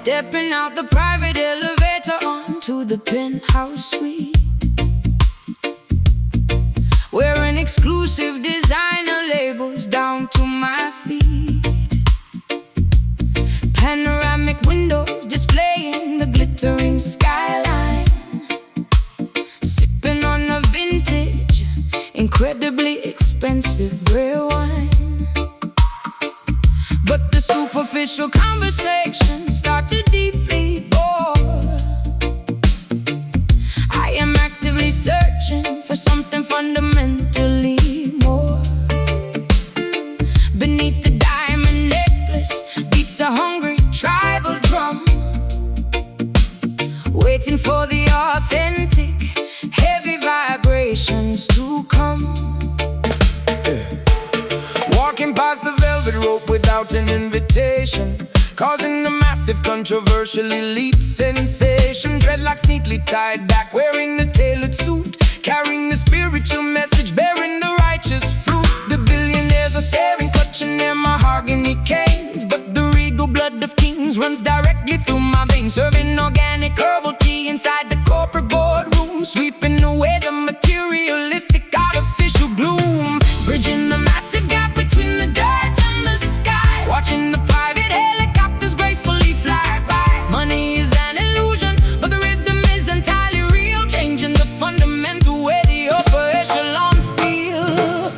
Stepping out the private elevator onto the penthouse suite, wearing exclusive designer labels down to my feet. Panoramic windows displaying the glittering skyline, sipping on a vintage, incredibly expensive rare wine. But the superficial conversation started deeply bore. I am actively searching for something fundamentally more. Beneath the diamond necklace beats a hungry tribal drum, waiting for the authentic, heavy vibrations to come. Walking past the velvet rope without an invitation, causing a massive controversial elite sensation. Dreadlocks neatly tied back, wearing the tailored suit, carrying the spiritual message, bearing the righteous fruit. The billionaires are staring, clutching their mahogany canes, but the regal blood of kings runs directly through my veins. Serving organic herbal tea inside the corporate boardroom, sweeping away the materialistic artificial gloom. Bridging the massive gap between the dirt and the sky, watching the private helicopters gracefully fly by. Money is an illusion, but the rhythm is entirely real, changing the fundamental way the upper echelons feel.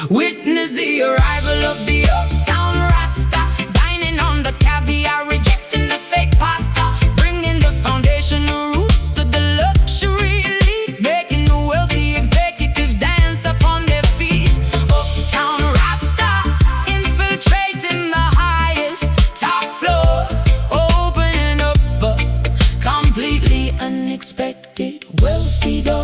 Witness the arrival of the uptown Rasta, dining on the caviar, rejecting the fake pasta, bringing the foundational roots to the luxury elite, making the wealthy executives dance upon their feet. Uptown Rasta, infiltrating the highest top floor, opening up a completely unexpected wealthy door.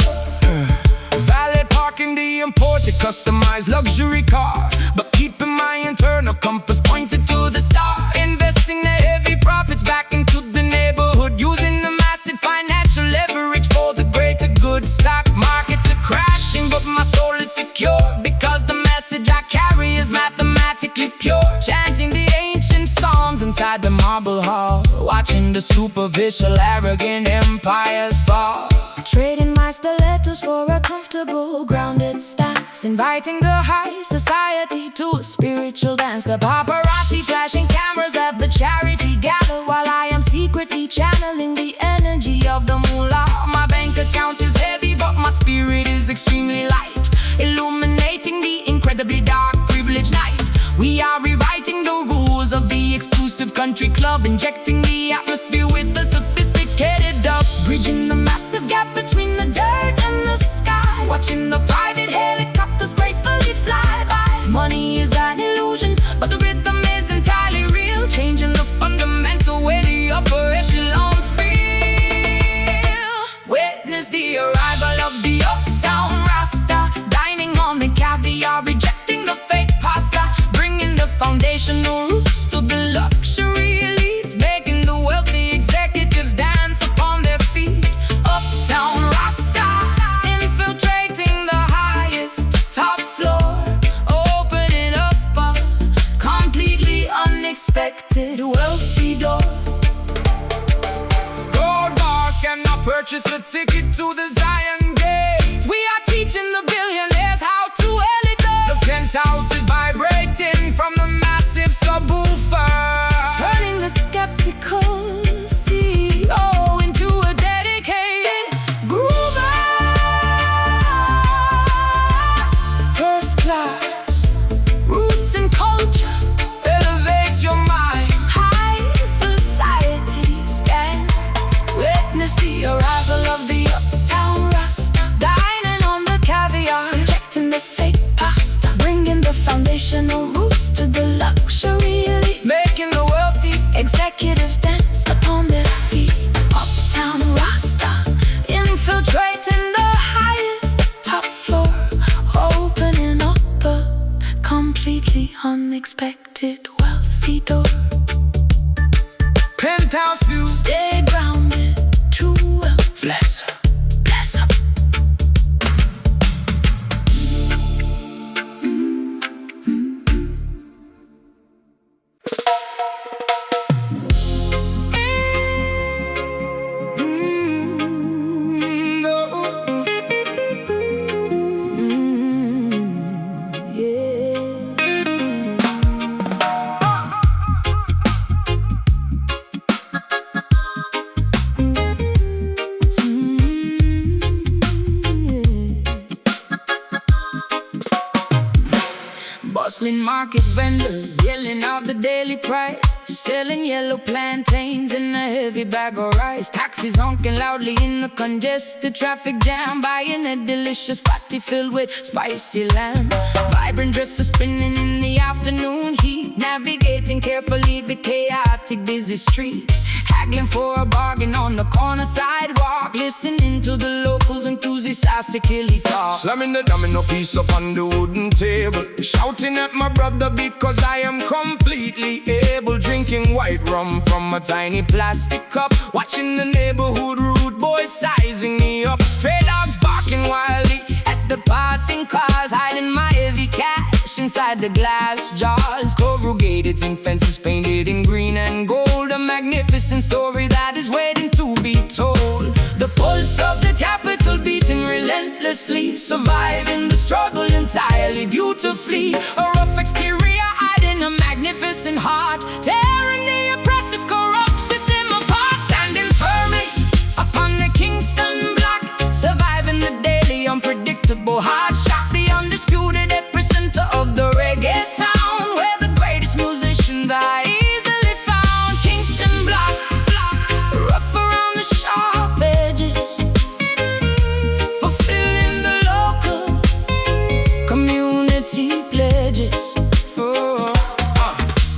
Valet parking the imported, customized luxury car, but keeping my internal compass pointed to the star. Investing the heavy profits back into the neighborhood, using the massive financial leverage for the greater good. Stock markets are crashing, but my soul is secure, because the message I carry is mathematically pure. Chanting the ancient psalms inside the marble hall, watching the superficial arrogant empires fall. Trading my stilettos for a comfortable, grounded stance, inviting the high society to a spiritual dance. The paparazzi flashing cameras at the charity gather, while I am secretly channeling the energy of the moolah. My bank account is heavy, but my spirit is extremely light, illuminating the incredibly dark, privileged night. We are rewriting the rules of the exclusive country club, injecting the atmosphere with the sophisticated dub. Bridging the massive gap between the dirt and the sky, watching the private helicopters gracefully fly by. Money is an illusion, but the rhythm is entirely real, changing the fundamental way the upper echelons feel. Witness the arrival of the uptown Rasta, dining on the caviar, rejecting the fake pasta, bringing the foundational roots to the luxury elite, making the wealthy executives dance upon their feet. Uptown Rasta, infiltrating the highest top floor, opening up a completely unexpected wealthy door. Gold bars cannot purchase a ticket to the Zion Gate. We are teaching the billionaires how to elevate. The penthouse is vibrating from the massive subwoofer, Turning the skeptical CEO into a dedicated groover. first class. Roots and culture, Elevate your mind. high society scan. Witness the arrival of the uptown Rasta, dining on the caviar, rejecting the fake pasta, bringing the foundational roots to the luxury elite, Making the wealthy executives dance upon their feet. Uptown Rasta, infiltrating the highest top floor, opening up a completely unexpected wealthy door. penthouse view. Stay grounded, true wealth. Bless her. Bless up. Brooklyn market vendors yelling out the daily price, selling yellow plantains in a heavy bag of rice. Taxis honking loudly in the congested traffic jam, buying a delicious patty filled with spicy lamb. Vibrant dresses spinning in the afternoon heat, navigating carefully the chaotic busy street, haggling for a bargain on the corner sidewalk, listening to the locals enthusiastically talk. Slamming the domino piece up on the wooden table, shouting at my brother because I am completely able, drinking white rum from a tiny plastic cup, watching the neighborhood rude boys sizing me up. Stray dogs barking wildly at the passing cars, hiding my heavy cash inside the glass jars. Corrugated zinc fences painted in green and gold, a magnificent story that is waiting to be told. The pulse of the capital beating relentlessly, surviving the struggle entirely beautifully. A rough exterior hiding a magnificent heart, tearing the oppressive corrupt system apart. Standing firmly upon the Kingston block, surviving the daily unpredictable hard shock. The undisputed epicenter of the reggae sound, where the greatest musicians are easily found. Kingston block, rough around the sharp edges, fulfilling the local community pledges.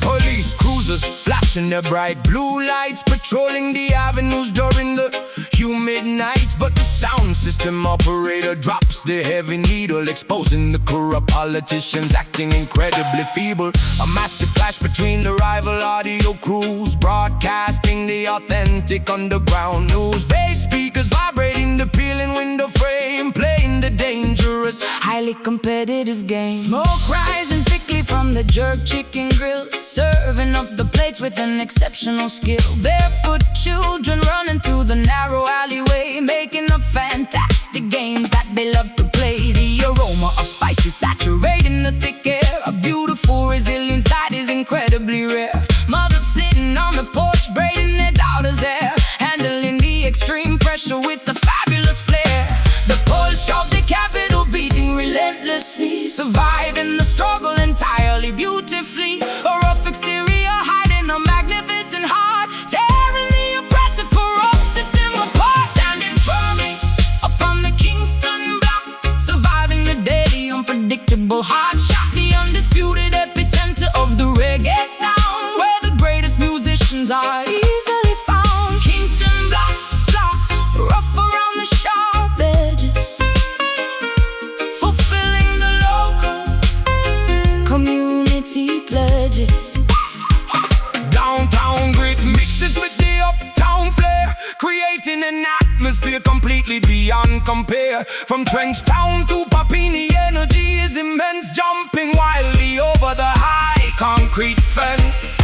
Police cruisers flashing their bright blue lights, patrolling the avenues during the humid nights. But the sound system operator drops the heavy needle, exposing the corrupt politicians acting incredibly feeble. A massive clash between the rival audio crews, broadcasting the authentic underground news. Bass speakers vibrating the peeling window frame, playing the dangerous, highly competitive game. Smoke rising thickly from the jerk chicken grill, serving up the plates with an exceptional skill. Barefoot children running through the narrow alleyway, making up fantastic games that they love to play. The aroma of spices saturating the thick air, a beautiful resilience that is incredibly rare. Mothers sitting on the porch braiding their daughters' hair, handling the extreme pressure with a fabulous flair. The pulse of the capital beating relentlessly, surviving the struggle entirely beautifully. A rough exterior hiding a magnificent heart, tearing the oppressive corrupt system apart. Standing firmly upon the Kingston block, surviving the daily unpredictable hard shock. The undisputed epicenter of the reggae sound, where the greatest musicians are easily found. Kingston block, rough around the sharp edges, fulfilling the local community pledges. downtown grit mixes with the uptown flair, creating an atmosphere completely beyond compare. From Trench Town to Papini, energy is immense, jumping wildly over the high concrete fence.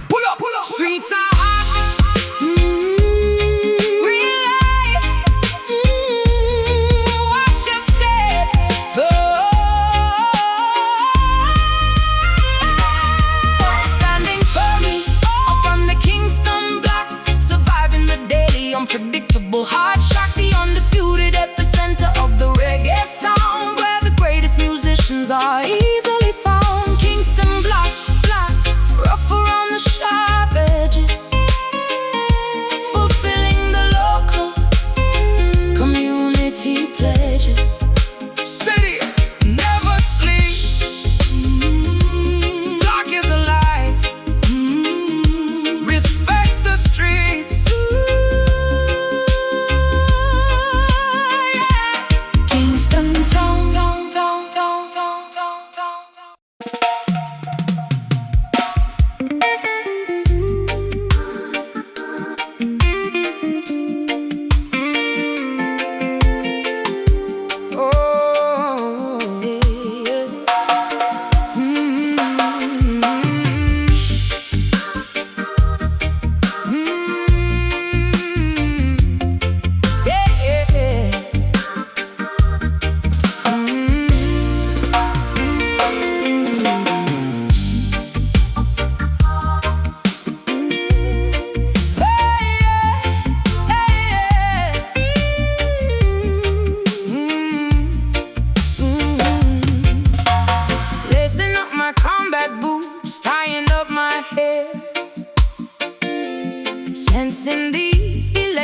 Pull up, Streets are hot, real life, watch your step, standing firmly upon the Kingston block, surviving the daily unpredictable hard shock. The undisputed epicenter of the reggae sound, where the greatest musicians are easily found. Kingston block, rough around the sharp edges,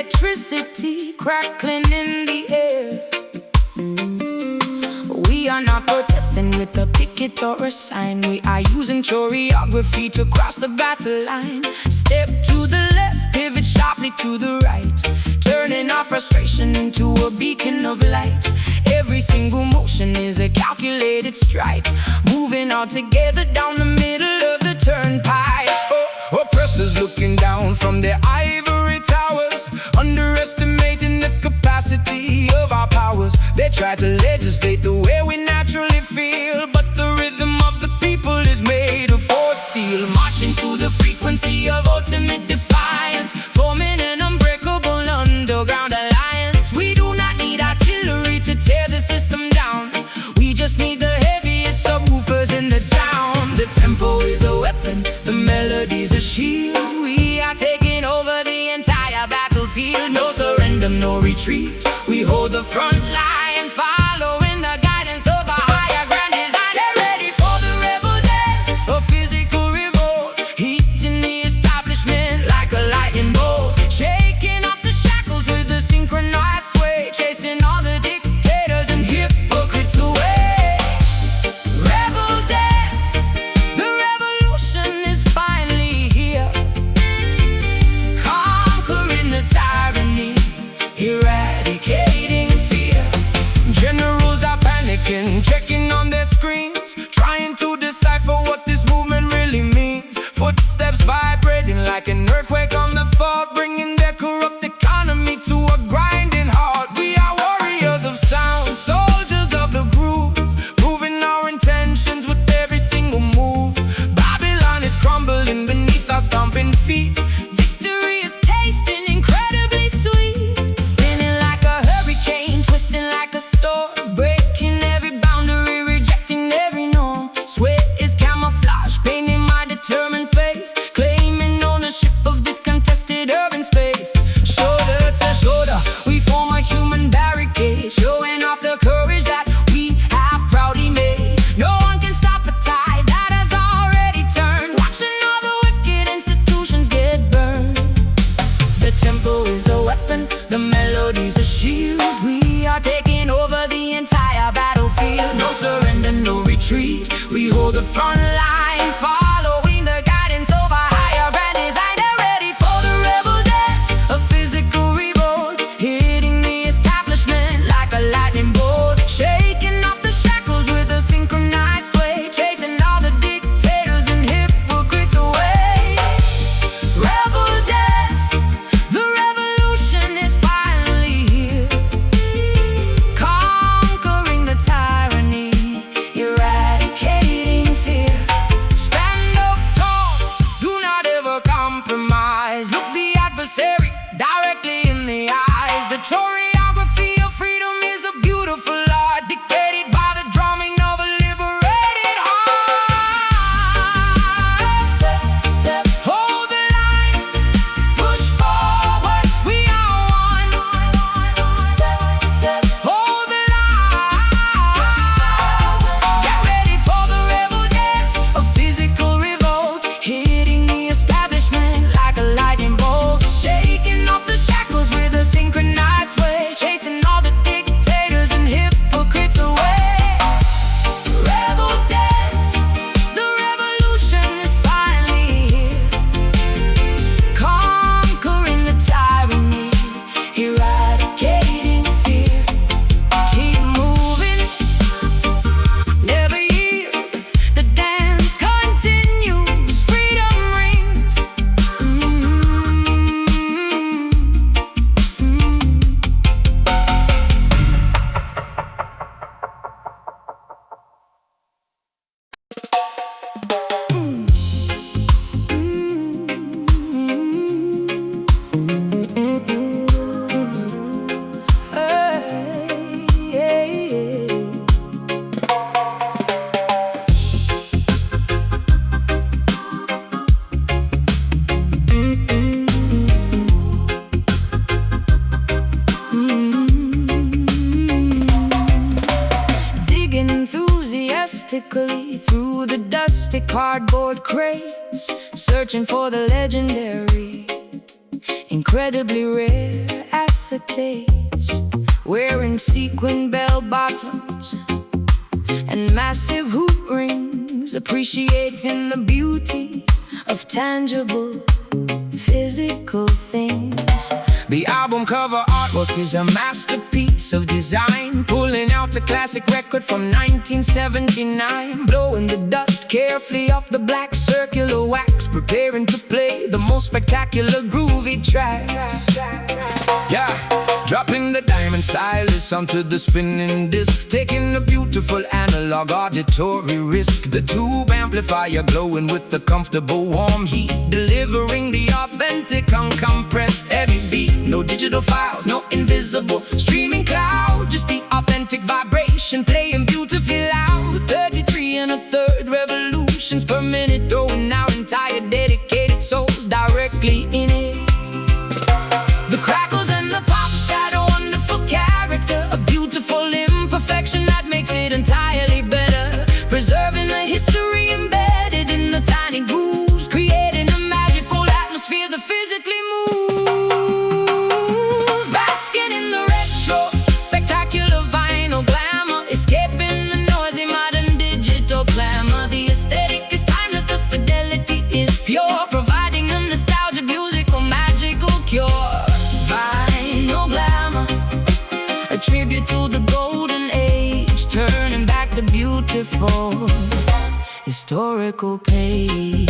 electricity crackling in the air. We are not protesting with a picket or a sign. We are using choreography to cross the battle line. Step to the left, pivot sharply to the right, turning our frustration into a beacon of light. Every single motion is a calculated strike, moving all together down the middle of the turnpike. Oppressors looking down from their ivory towers, underestimating the capacity of our powers. They try to legislate the way we naturally feel, but the rhythm of the people is made of forged steel. Marching to the frequency of ultimate defiance, forming an unbreakable underground alliance. We do not need artillery to tear the system down. We just need the heaviest subwoofers in the town. The tempo is a weapon, the melody's a shield. We are taking over the entire battlefield. No surrender, no retreat. We hold the front line, following the guidance of a higher grand design. They're ready for the rebel dance, a physical revolt, heating the establishment like a lightning bolt, shaking off the shackles with a synchronized sway, chasing all the dictators and hypocrites away. Rebel dance, the revolution is finally here, conquering the tyranny, eradicating fear. Generals are panicking, checking on their screens, trying to decipher what this movement really means. Footsteps vibrating like an earthquake on the fault, bringing their corrupt economy to a grinding halt. We are warriors of sound, soldiers of the groove, proving our intentions with every single move. Babylon is crumbling beneath our stomping feet. Victory is tasting incredibly sweet, spinning like a hurricane, twisting like a storm, breaking every boundary, rejecting every norm. Sweat is camouflage, painting my determined face, claiming ownership of this contested urban space. Shoulder to shoulder, we form a human barricade, showing off the courage that we have proudly made. No one can stop a tide that has already turned, watching all the wicked institutions get burned. The tempo is a weapon, the melody's a shield. We are taking over the entire battlefield. No surrender, no retreat. We hold the front line, following the guidance of a higher grand design. They're ready for the rebel dance, a physical revolt, hitting the establishment like a lightning bolt, shaking off the shackles with a synchronized sway, chasing all the dictators and hypocrites away. Rebel dance, the revolution is finally here, conquering the tyranny, eradicating fear. Stand up tall, do not ever compromise. Look the adversary directly in the eyes. The choreography of freedom is a beautiful art, dictated by the drumming of a liberated heart. Step, step, hold the line, push forward, we are one. Step, step, hold the line. Get ready for the rebel dance, a physical revolt, hitting the establishment like a lightning bolt, shaking off the shackles with a synchronized way, chasing all the dictators and hypocrites away. Rebel dance, the revolution is finally here, conquering the tyranny, eradicating fear. Keep moving, never yield, the dance continues, freedom rings. Digging enthusiastically through the dusty cardboard crates, searching for the legendary incredibly rare acetates, wearing sequin bell bottoms and massive hoop rings, appreciating the beauty of tangible physical things. The album cover artwork is a masterpiece of design, pulling out a classic record from 1979, blowing the dust carefully off the black circular wax, preparing to play the most spectacular groovy tracks. Yeah, dropping the diamond stylus onto the spinning disc, taking a beautiful analog auditory risk. The tube amplifier glowing with the comfortable warm heat, delivering the authentic uncompressed heavy beat. No digital files, no invisible streaming cloud, just the authentic vibration playing beautifully loud. 33 and a third revolutions per minute, throwing out entire dedicated souls directly in it. The crackles and the pops add a wonderful character, a beautiful imperfection that makes it entirely better, preserving the history embedded in the tiny grooves, creating a magical atmosphere that physically moves. Basking in the retro, spectacular vinyl glamour, escaping the noisy modern digital glamour. The aesthetic is timeless, the fidelity is pure, providing a nostalgic musical magical cure. Vinyl glamour, a tribute to the golden age, turning back the beautiful historical page.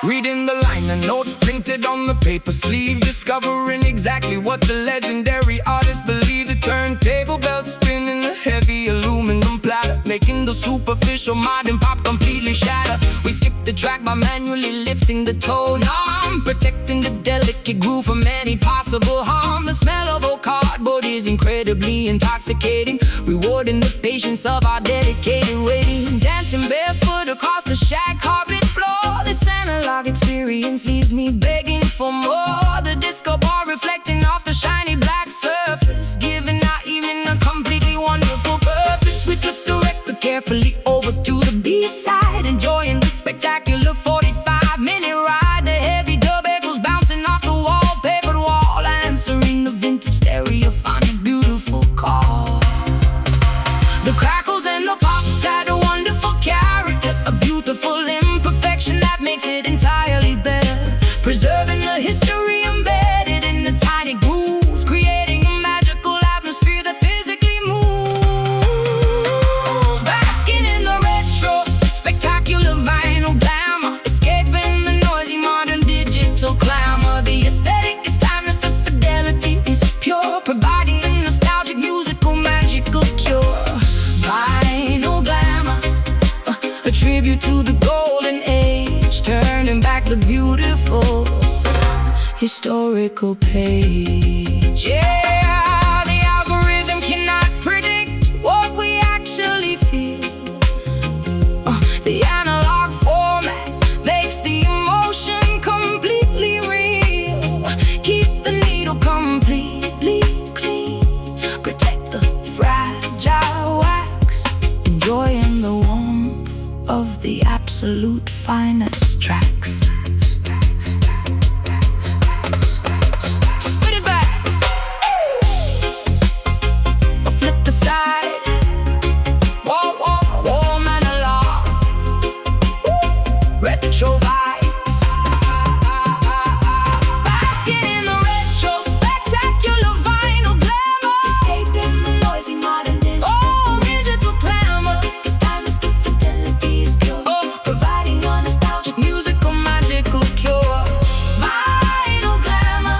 Reading the liner notes printed on the paper sleeve, discovering exactly what the legendary artist believed. The turntable belt spinning, a heavy aluminum platter, making the superficial modern pop completely shatter. We skip the track by manually lifting the tone arm, protecting the delicate groove from any possible harm. The smell of old cardboard is incredibly intoxicating, rewarding the patience of our dedicated waiting. Dancing barefoot across the shag carpet floor, this analog experience leaves me begging for more. The disco ball reflecting off the shiny black surface, giving our evening a completely wonderful purpose. We took the record carefully over to the B-side, enjoying the spectacular 45-minute ride. The heavy dub echoes bouncing off the wallpapered wall, answering the vintage stereophonic beautiful call. The crackles and the pops had a wonderful character, a beautiful imperfection that makes it entirely better, preserving the history embedded in the tiny grooves, creating a magical atmosphere that physically moves. Basking in the retro, spectacular vinyl glamour, escaping the noisy modern digital clamor. The aesthetic is timeless, the fidelity is pure, providing a nostalgic musical magical cure. Vinyl glamour, a tribute to the golden age, turning back the beautiful historical page. Yeah, the algorithm cannot predict what we actually feel. The analog format makes the emotion completely real. Keep the needle completely clean, protect the fragile wax, enjoying the warmth of the absolute finest tracks. Spit it back, or flip the side. Whoa, whoa, warm analog, retro vibes. Basking in the retro, spectacular vinyl glamour, escaping the noisy modern digital. Oh, digital glamour, it's timeless, the fidelity is pure, providing a nostalgic musical magical cure. Vinyl glamour,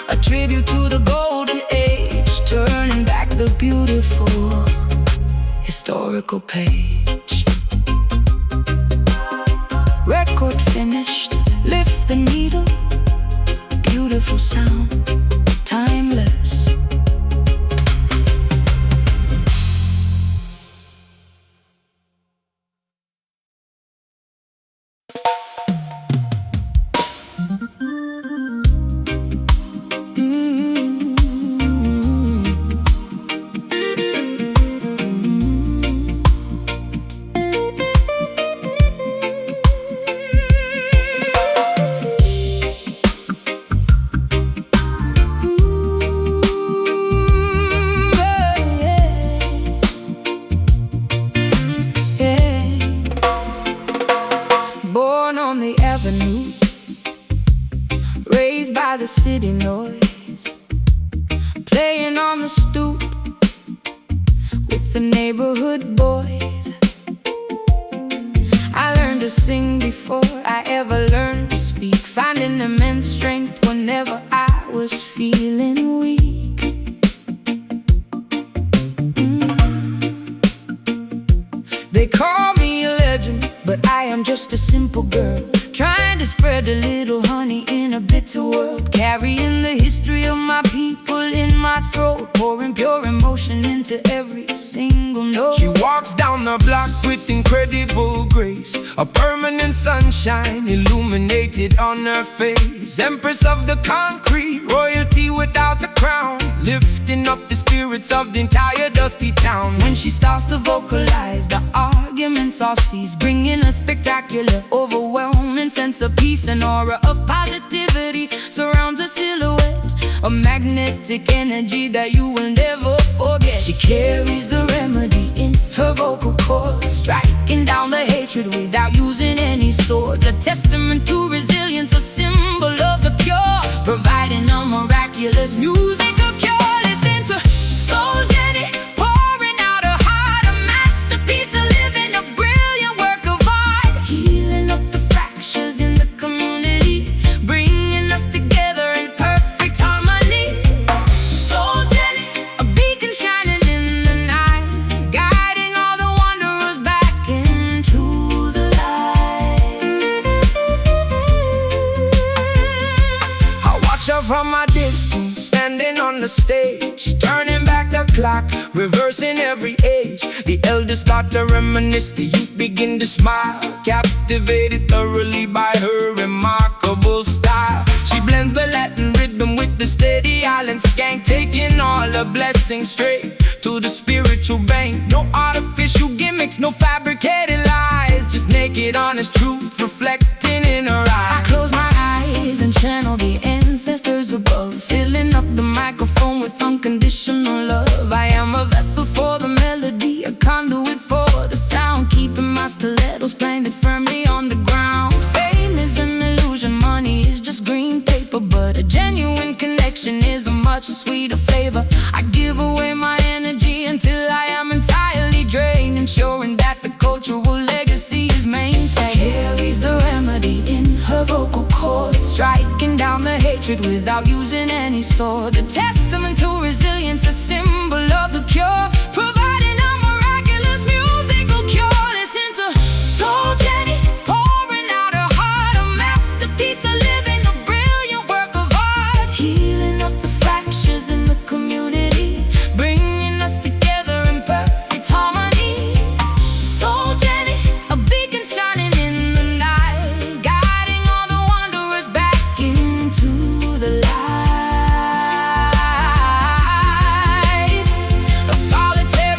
a tribute to the golden age, turning back the beautiful historical page. Record finished, lift the needle, beautiful sound, timeless. Marley Avenue, raised by the city noise, playing on the stoop with the neighborhood boys. I learned to sing before I ever learned to speak, finding immense strength whenever I was feeling weak. They call me a legend, but I am just a simple girl, trying to spread a little honey in a bitter world, carrying the history of my people in my throat, pouring pure emotion into every single note. She walks down the block with incredible grace, a permanent sunshine illuminated on her face. Empress of the concrete, royalty without a crown, lifting up the spirits of the entire dusty town. When she starts to vocalize, the arguments all cease, bringing a spectacular, overwhelming sense of peace. An aura of positivity surrounds her silhouette, a magnetic energy that you will never forget. She carries the remedy in her vocal cords, striking down the hatred without using any swords. A testament to resilience, a symbol of the pure, providing a miraculous musical cure. Listen to Soul Jenny, pouring out her heart, a masterpiece, a living, a brilliant work of art, healing up the fractures in the community, bringing us together in perfect harmony. Soul Jenny, a beacon shining in the night, guiding all the wanderers back into the light. I watch her from a distance, standing on the stage, turning back the clock, reversing every age. The elders start to reminisce, the youth begin to smile, captivated thoroughly by her remarkable style. She blends the Latin rhythm with the steady island skank, taking all the blessings straight to the spiritual bank. No artificial gimmicks, no fabricated lies, just naked honest truth reflecting in her I eyes. close my eyes and channel the ancestors above, filling up the microphone with unconditional love. I am a vessel for the melody, a conduit for the sound, keeping my stilettos planted firmly on the ground. Fame is an illusion, money is just green paper, but a genuine connection is a much sweeter flavor. I give away my energy until I am entirely drained, ensuring that the cultural legacy is maintained. Carries the remedy in her vocal cords, striking down the hatred without using any swords. A testament to resilience, a symbol of the pure, providing a miraculous musical cure. Listen to Soul Jenny, pouring out her heart, a masterpiece, a living, a brilliant work of art, healing up the fractures in the community, bringing us together in perfect harmony. Soul Jenny, a beacon shining in the night, guiding all the wanderers back into the light. A solitary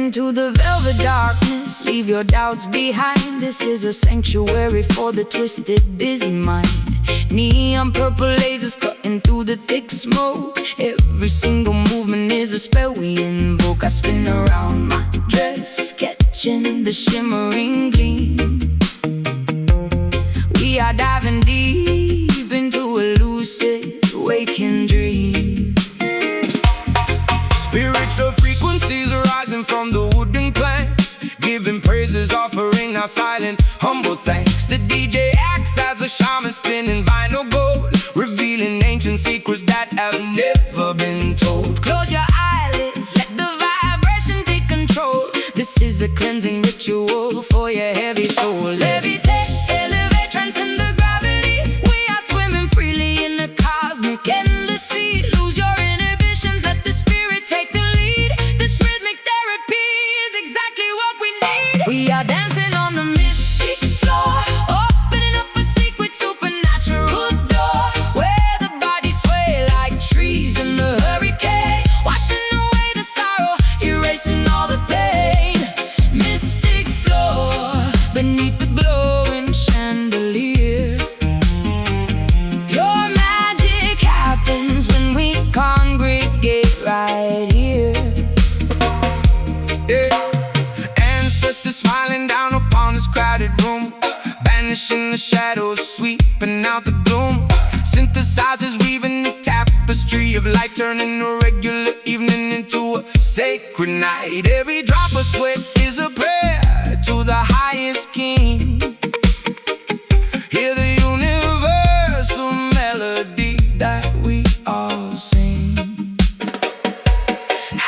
into the velvet darkness, leave your doubts behind. This is a sanctuary for the twisted, busy mind. Neon purple lasers cutting through the thick smoke. Every single movement is a spell we invoke. I spin around my dress, catching the shimmering gleam. We are diving deep into a lucid, waking dream. Spiritual frequencies rising from the wooden planks, giving praises, offering our silent, humble thanks. The DJ acts as a shaman, spinning vinyl gold, revealing ancient secrets that have never been told. Close your eyelids, let the vibration take control. This is a cleansing ritual for your heavy soul. Levitate, elevate, transcend the gravity. We are swimming freely in the cosmic endless sea. Lose your inhibitions, let the spirit take the lead. This rhythmic therapy is exactly what we need. We are dancing on the mystic floor, opening up a secret supernatural door, where the bodies sway like trees in the hurricane, washing away the sorrow, erasing all the pain. Mystic floor, beneath the glowing chandelier. Your magic happens when we congregate right here. Ancestors smiling down upon this crowded room, banishing the shadows, sweeping out the gloom. Synthesizers weaving the tapestry of light, turning a regular evening into a sacred night. Every drop of sweat is a prayer to the highest king. Hear the universal melody that we all sing.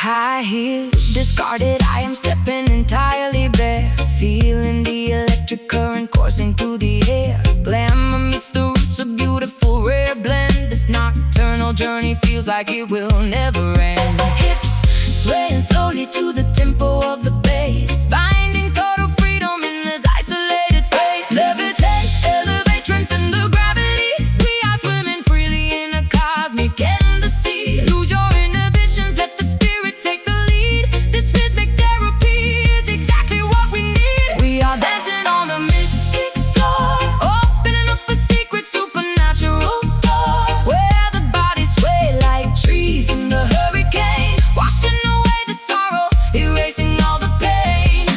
High heels discarded, I am stepping entirely bare, feeling the electric current coursing through the air. Glamour meets the roots, a beautiful rare blend. This nocturnal journey feels like it will never end. Hips swaying slowly to the tempo of the bass, finding total freedom in this isolated space. Levitate, elevate, transcend the gravity. We are swimming freely in a cosmic endless sea. Lose your inhibitions, let the spirit take the lead. This rhythmic therapy is exactly what we need. We are dancing on the mystic floor, opening up a secret supernatural door, where the bodies sway like trees in the hurricane, washing away the sorrow, erasing all the pain.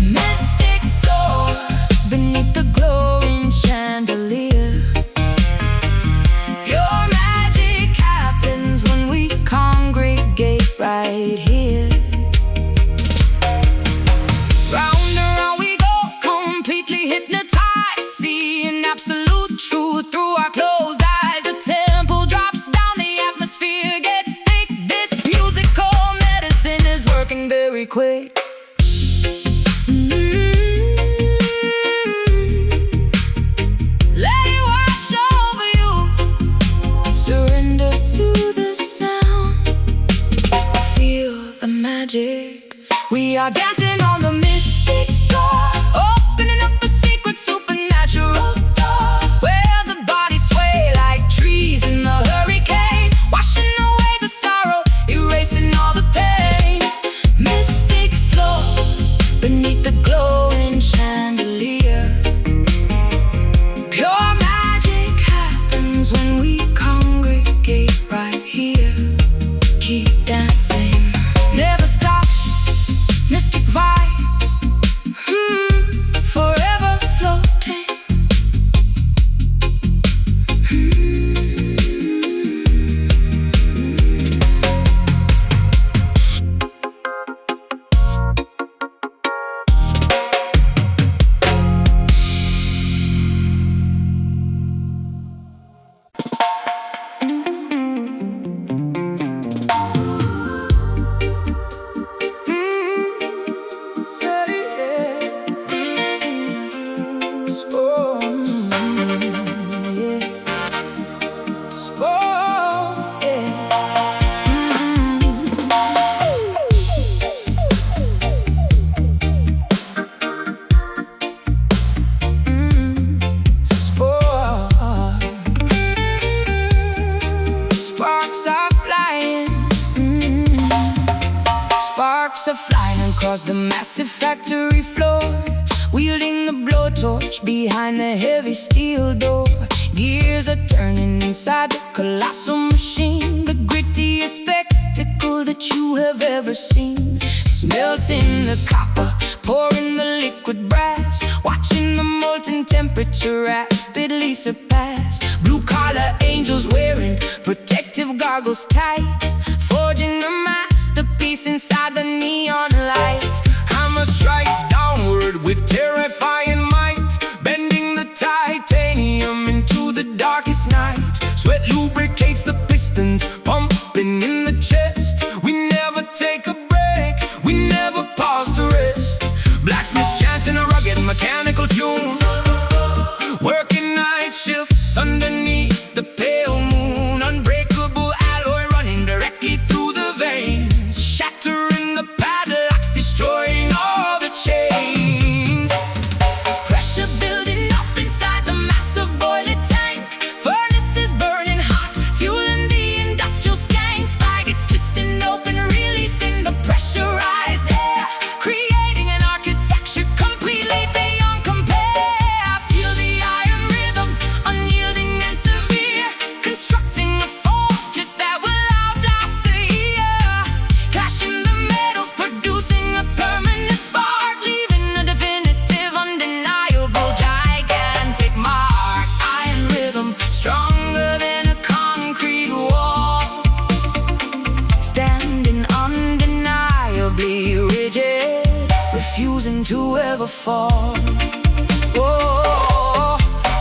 Mystic floor, beneath the glowing chandelier. Your magic happens when we congregate right here. Round and round we go, completely hypnotized, seeing absolute truth through our closed eyes. The tempo drops down, the atmosphere gets thick. This musical medicine is working very quick. Let it wash over you. Surrender to the sound. Feel the magic. We are dancing on the mystic floor, opening up a secret supernatural door, where the bodies sway like trees in the hurricane, washing away the sorrow, erasing all the pain. Mystic floor, beneath the glowing chandelier. Pure magic happens when we congregate right here. Keep dancing, never stop. Mystic vibes, forever floating. Sparks are flying across the massive factory floor, wielding the blowtorch behind the heavy steel door. Gears are turning inside the colossal machine, the grittiest spectacle that you have ever seen. Smelting the copper, pouring the liquid brass, watching the molten temperature rapidly surpass. Blue-collar angels wearing protective goggles tight, forging a masterpiece inside the neon light. Hammer strikes downward with terrifying might, bending the titanium into the darkest night. Sweat lubricates the pistons, pumping in the chest. We never take a break, we never pause to rest. Blacksmiths chanting a rugged mechanical tune, working night shifts underneath the pale moon. Unbreakable alloy running directly through the veins, shattering the padlocks, destroying all the chains. Pressure building up inside the massive boiler tank, furnaces burning hot, fueling the industrial skank. Spigots twisting open, releasing the pressurized air, creating an architecture completely beyond compare. Feel the iron rhythm, unyielding and severe, constructing a fortress that will outlast the year. Clashing the metals, producing a permanent spark, leaving a definitive, undeniable, gigantic mark. Iron rhythm, stronger than a concrete wall, standing undeniably rigid, refusing to ever fall. Oh,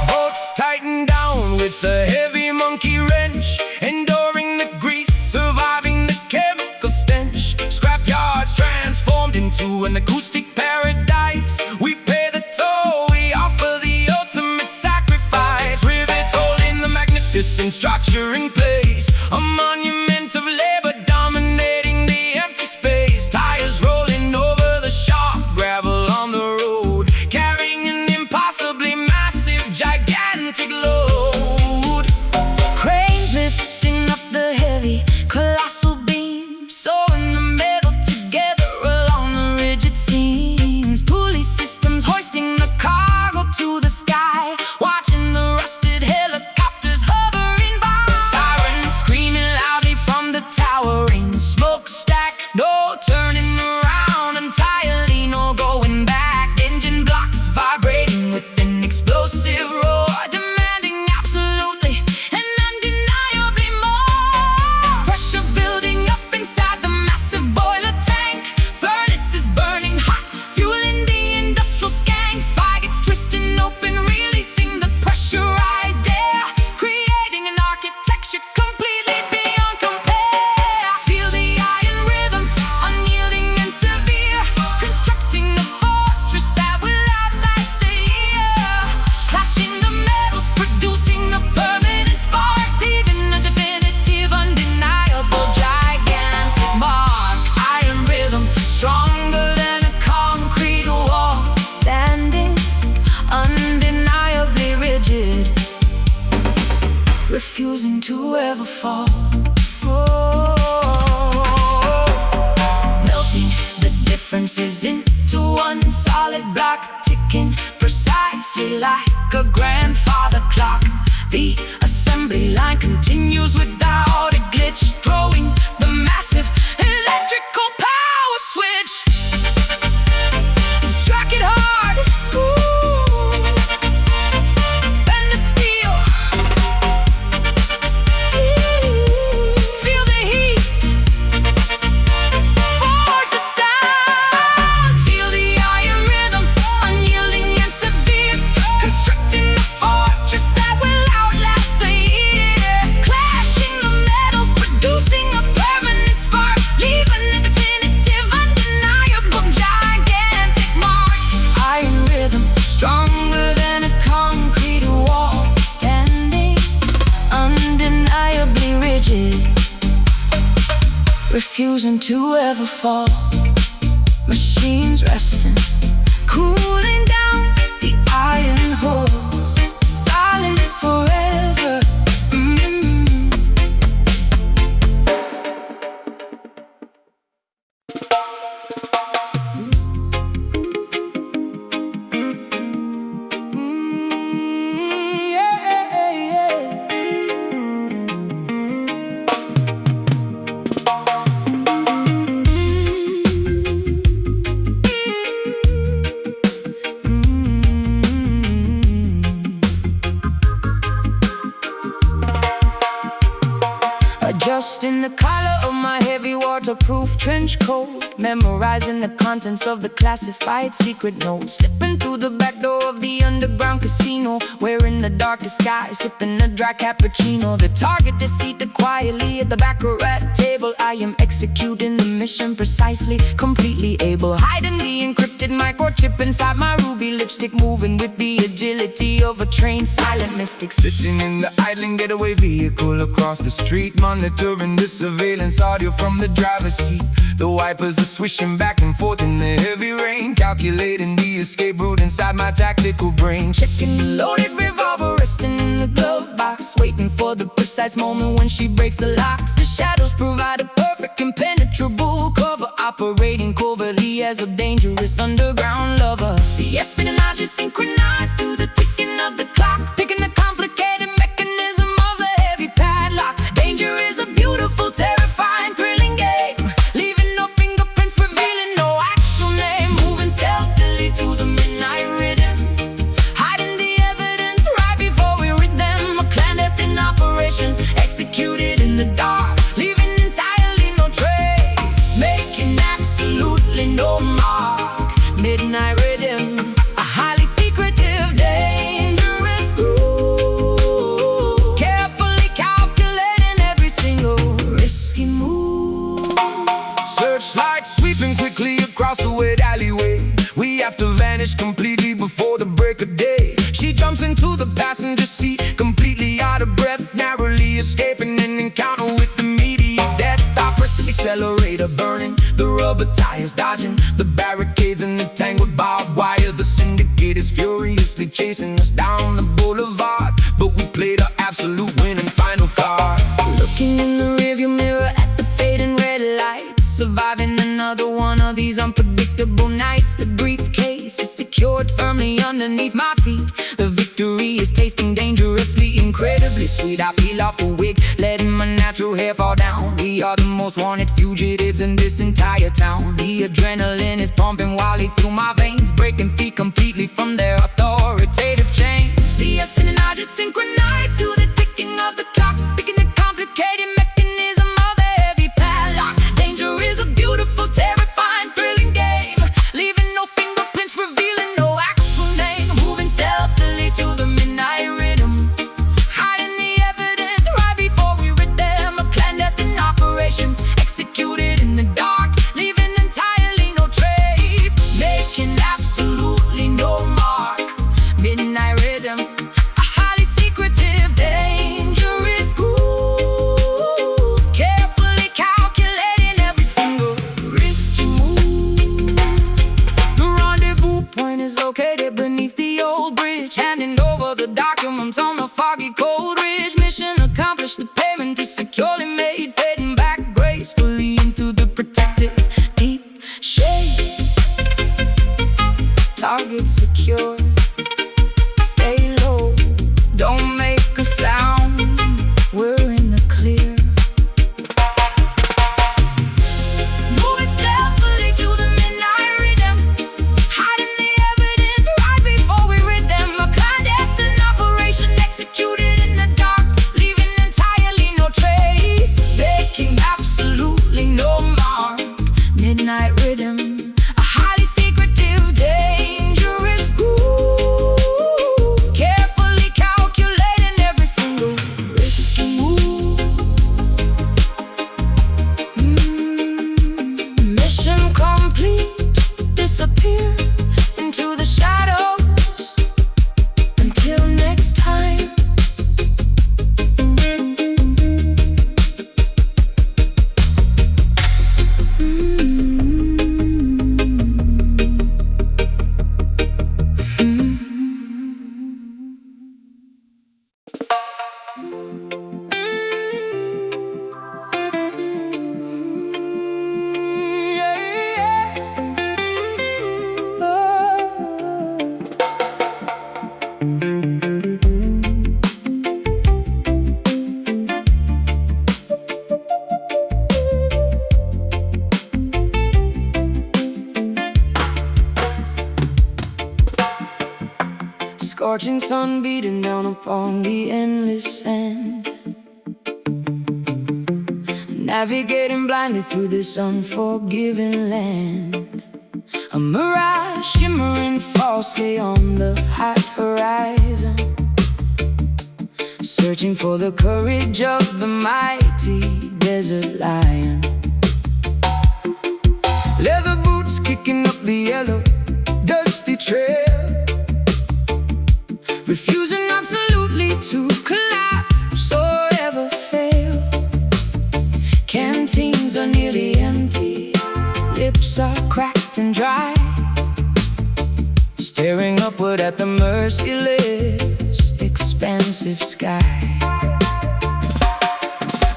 bolts tighten down with a heavy monkey wrench, enduring the grease, surviving the chemical stench. Scrap yards transformed into an acoustic paradise. We pay the toll, we offer the ultimate sacrifice. Rivets holding the magnificent structure in place, a monument of labor dominating the empty space. Tires rolling over the sharp gravel on the road, carrying an impossibly massive, gigantic load. Cranes lifting up the heavy, colossal beam, sewing the metal together along the rigid seams. Pulley systems hoisting the cargo to the sky, watching the rusted helicopters hovering by. Sirens screaming loudly from the towering smokestack, no turning around entirely, no going back. Engine blocks vibrating with an explosive roar, demanding absolutely and undeniably more. Pressure building up inside the massive boiler tank, furnaces burning hot, fueling the industrial skank. Spigots twisting open, releasing the pressurized air, creating an architecture completely beyond compare. Feel the iron rhythm, unyielding and severe, constructing a fortress that will outlast the year. Clashing the metals, producing a permanent spark, leaving a definitive, undeniable, gigantic mark. Iron rhythm, stronger than a concrete wall, standing undeniably rigid, refusing to ever fall. Oh, melting the differences into one solid block, ticking precisely like a grandfather clock. The assembly line continues without a glitch, throwing the massive electrical power switch. Strike it hard, ooh, bend the steel, feel the heat, force the sound. Feel the iron rhythm, unyielding and severe, constructing a fortress that will outlast the year. Clashing the metals, producing a permanent spark, leaving a definitive, undeniable, gigantic mark. Iron rhythm, stronger than a concrete wall, standing undeniably rigid, refusing to ever fall. Machines resting, cooling down, the iron holds solid forever. Lost in the color of my heavy waterproof trench coat, memorizing the contents of the classified secret note. Slipping through the back door of the underground casino, wearing the darkest skies, sipping a dry cappuccino. The target is seated quietly at the baccarat table. I am executing the mission precisely, completely able. Hiding the encrypted microchip inside my ruby lipstick, moving with the agility of a trained silent mystic. Sitting in the idling getaway vehicle across the street, monitoring the surveillance audio from the driver's seat. The wipers are swishing back and forth in the heavy rain, calculating the escape route inside my tactical brain. Checking the loaded revolver resting in the glove box, waiting for the precise moment when she breaks the locks. The shadows provide a perfect impenetrable cover, operating covertly as a dangerous underground lover. The espionage is synchronized to the ticking of the clock, picking the complicated mechanism of the heavy padlock. Danger is a beautiful, terrifying, thrilling game, leaving no fingerprints, revealing no actual name. Moving stealthily to the midnight rhythm, hiding the evidence right before we read them. A clandestine operation executed in the dark, leaving entirely no trace, making absolutely no mark. Midnight rhythm, a highly secretive, dangerous groove, carefully calculating every single risky move. Searchlight sweeping quickly across the wet alleyway. We have to vanish completely before the break of day. She jumps into the passenger seat, completely out of breath, narrowly escaping an encounter with immediate death. I press the accelerator, burning the rubber tires, dodging the barricades and the tangled barbed wires. The syndicate is furiously chasing us down the boulevard, but we played our absolute winning final card. Looking in the rearview mirror at the fading red lights, surviving another one of these unpredictable nights. The briefcase is secured firmly underneath my feet. The victory is tasting dangerously, incredibly sweet. I peel off the wig, letting my natural hair fall down. We are the most wanted fugitives in this entire town. The adrenaline is pumping wildly through my veins, breaking free completely from their authoritative chains. The espionage is synchronized to the ticking of the clock, picking the complicated mechanism of a heavy padlock. Danger is a beautiful, terrifying, thrilling game, leaving no fingerprints, revealing no actual name. Moving stealthily to the midnight rhythm, hiding the evidence right before we read them. A clandestine operation executed in the dark, leaving entirely no trace, making absolutely no mark. Midnight rhythm, a highly secretive, dangerous groove, carefully calculating every single risky move. The rendezvous point is located beneath the old bridge, handing over the documents on the foggy cold ridge. Mission accomplished, the payment is securely made, fading back gracefully into the protective deep shade. Target secure, stay low, don't make a sound, we're in the clear. Moving stealthily to the midnight rhythm, hiding the evidence right before we read them. A clandestine operation executed in the dark, leaving entirely no trace, making absolutely no mark. Midnight rhythm, a highly secretive, dangerous groove, carefully calculating every single risky move. Mission complete, disappear into the shadows. Until next time. Scorching sun beating down upon the endless sand. navigating blindly through this unforgiving land. A mirage shimmering falsely on the hot horizon, searching for the courage of the mighty desert lion. Leather boots kicking up the yellow, dusty trail, refusing absolutely to collapse or ever fail. Canteens are nearly empty, lips are cracked and dry, staring upward at the merciless, expansive sky.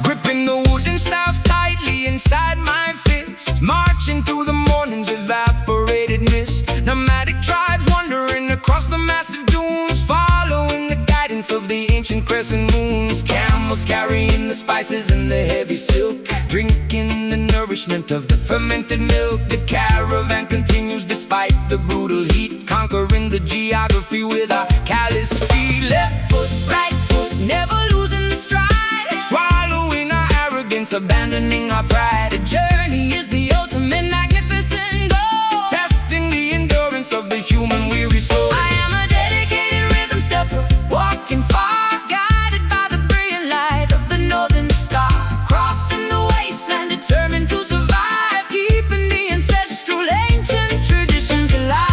Gripping the wooden staff tightly inside my fist, marching through the morning's evaporated mist. Nomadic tribes wandering across the massive dunes, following the guidance of the ancient crescent moons. Camels carrying the spices and the heavy silk, drinking the nourishment of the fermented milk. The caravan continues despite the brutal heat, conquering the geography with our callous feet. Left foot, right foot, never losing the stride, swallowing our arrogance, abandoning our pride. The journey is the ultimate magnificent goal, testing the endurance of the human weary soul. I am a dedicated rhythm stepper, walking far, guided by the brilliant light of the northern star, crossing the wasteland, determined to survive, keeping the ancestral ancient traditions alive.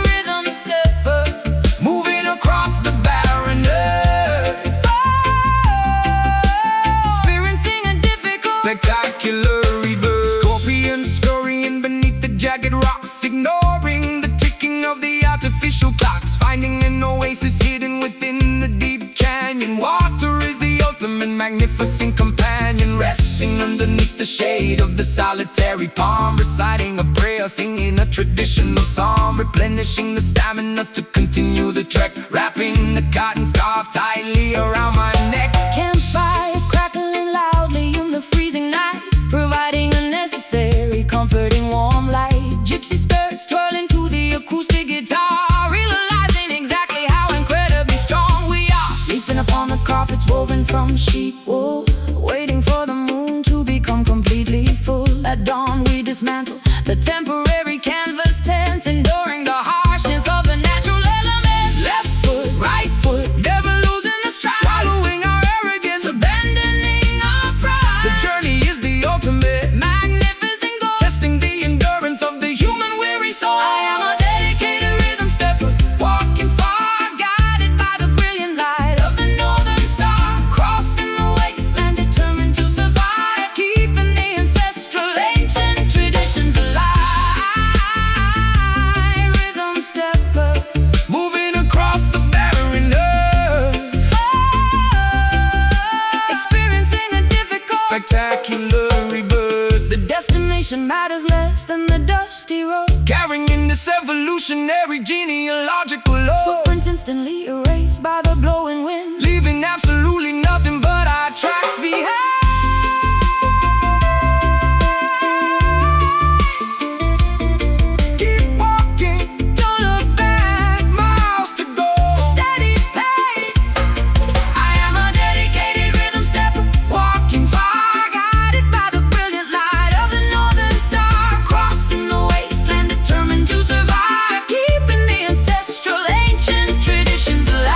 Rhythm stepper, moving across the barren earth, experiencing a difficult, spectacular rebirth. Scorpions scurrying beneath the jagged rocks, ignoring the ticking of the artificial clocks, finding an oasis hidden within the deep canyon. Water is the ultimate magnificent companion, resting underneath the shade of the solitary palm, reciting a prayer, singing a traditional song, replenishing the stamina to continue the trek, wrapping the cotton scarf tightly around my neck. campfires crackling loudly in the freezing night, providing the necessary comforting warm light. Gypsy skirts twirling to the acoustic guitar, realizing exactly how incredibly strong we are. Sleeping upon the carpets woven from sheep wool, waiting for the moon to become completely full. At dawn we dismantle the temporary canvas tents, enduring the harshness of the natural elements. Left foot, right foot, never losing the stride, Swallowing our arrogance, abandoning our pride. the journey is the ultimate, Magnificent goal, testing the endurance of the human weary soul. I am a dedicated rhythm stepper, walking far, guided by the brilliant light of the northern star, crossing the wasteland, determined to survive, keeping the ancestral ancient traditions alive. Rhythm stepper, Moving across the barren earth, experiencing a difficult, spectacular rebirth. the destination matters less than the dusty road. Carrying in this evolutionary genealogical load, Footprints instantly erased by the blowing wind, leaving absolutely nothing but our tracks behind. Keep walking, don't look back, miles to go. steady pace. I am a dedicated rhythm stepper, walking far, guided by the brilliant light of the northern star, crossing the wasteland, determined to survive, keeping the ancestral ancient traditions alive.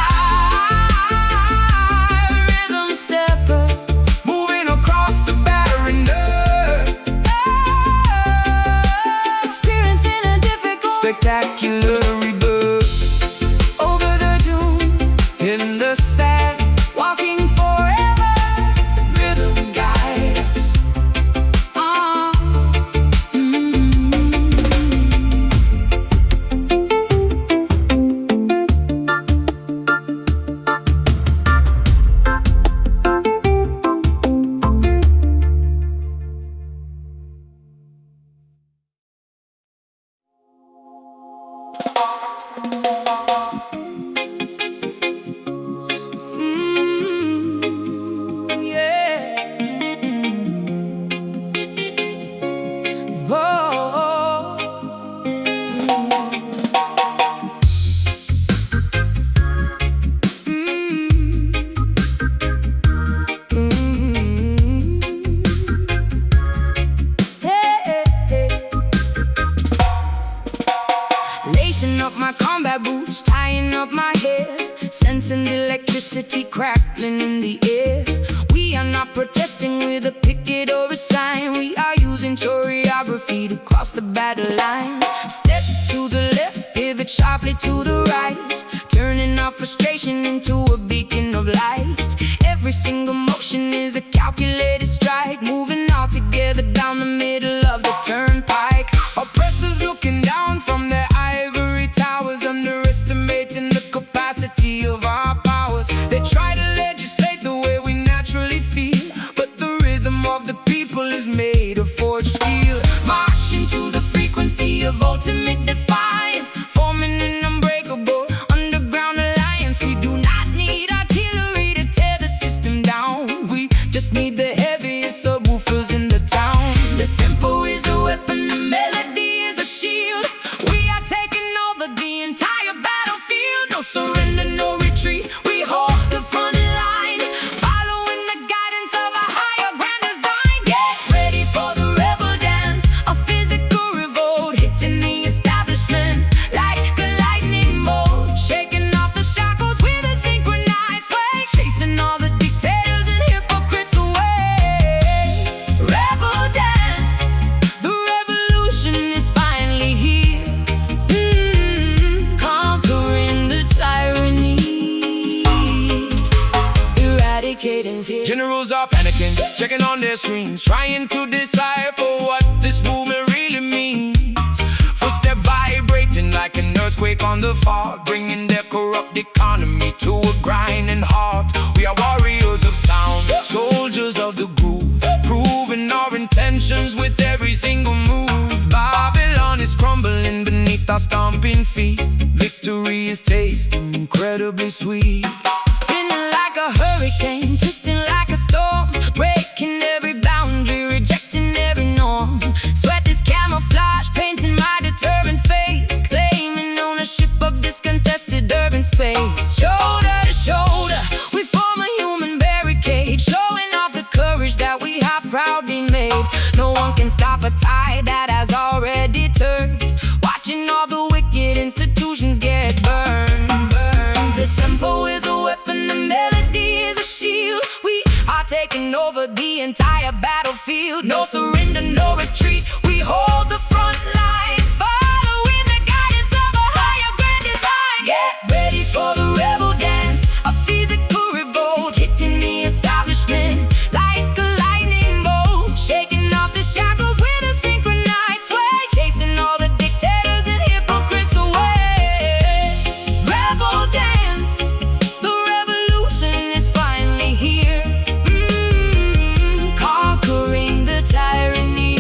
incense and electricity crackling in the air. We are not protesting with a picket or a sign. We are using choreography to cross the battle line. Step to the left, pivot sharply to the right, turning our frustration into a beacon of light. Every single motion is a calculated strike, moving all together down the middle of the turnpike. Oppressors looking down from their ivory towers, underestimating the capacity of our powers. They try to legislate the way we naturally feel, but the rhythm of the people is made of forged steel. Marching to the frequency of ultimate defiance, forming an unbreakable underground alliance. We do not need artillery to tear the system down. We just need the heaviest subwoofers in the town. The tempo is a weapon, the melody is a shield. We are taking over the entire battlefield. No surrender, no retreat, we hold the front line, following the guidance of a higher grand design. Get ready for the rebel dance, a physical revolt, hitting the establishment like a lightning bolt, shaking off the shackles with a synchronized sway, chasing all the dictators and hypocrites away. Rebel dance, the revolution is finally here, conquering the tyranny, eradicating fear. Generals are panicking, checking on their screens, trying to decipher what this movement really means. Footstep vibrating like an earthquake on the fog, bringing their corrupt economy to a grinding halt. We are warriors of sound, soldiers of the groove, proving our intentions with every single move. Babylon is crumbling beneath our stomping feet. Victory is tasting incredibly sweet. Spinning like a hurricane, twisting like a storm, breaking every boundary, rejecting every norm. Sweat is camouflage, painting my determined face, claiming ownership of this contested urban space. Shoulder to shoulder, we form a human barricade, showing off the courage that we have proudly made. No one can stop a tide that has already turned, watching all the wicked institutions get burned. The tempo is a weapon, the melody is a shield. We are taking over the entire battlefield. No surrender, no retreat, we hold the front line, following the guidance of a higher grand design. Get ready for the rebel dance, a physical revolt, hitting the establishment like a lightning bolt, shaking off the shackles with a synchronized sway, chasing all the dictators and hypocrites away. Rebel dance, the revolution is finally here, conquering the tyranny,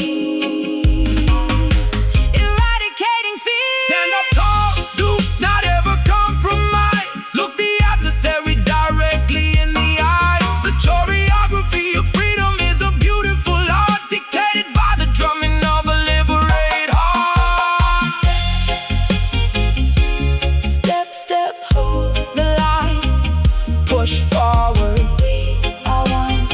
eradicating fear. Stand up tall, do not ever compromise. Look the adversary directly in the eyes. The choreography of freedom is a beautiful art, dictated by the drumming of a liberate heart. Step, step, hold the line, push forward, we are one.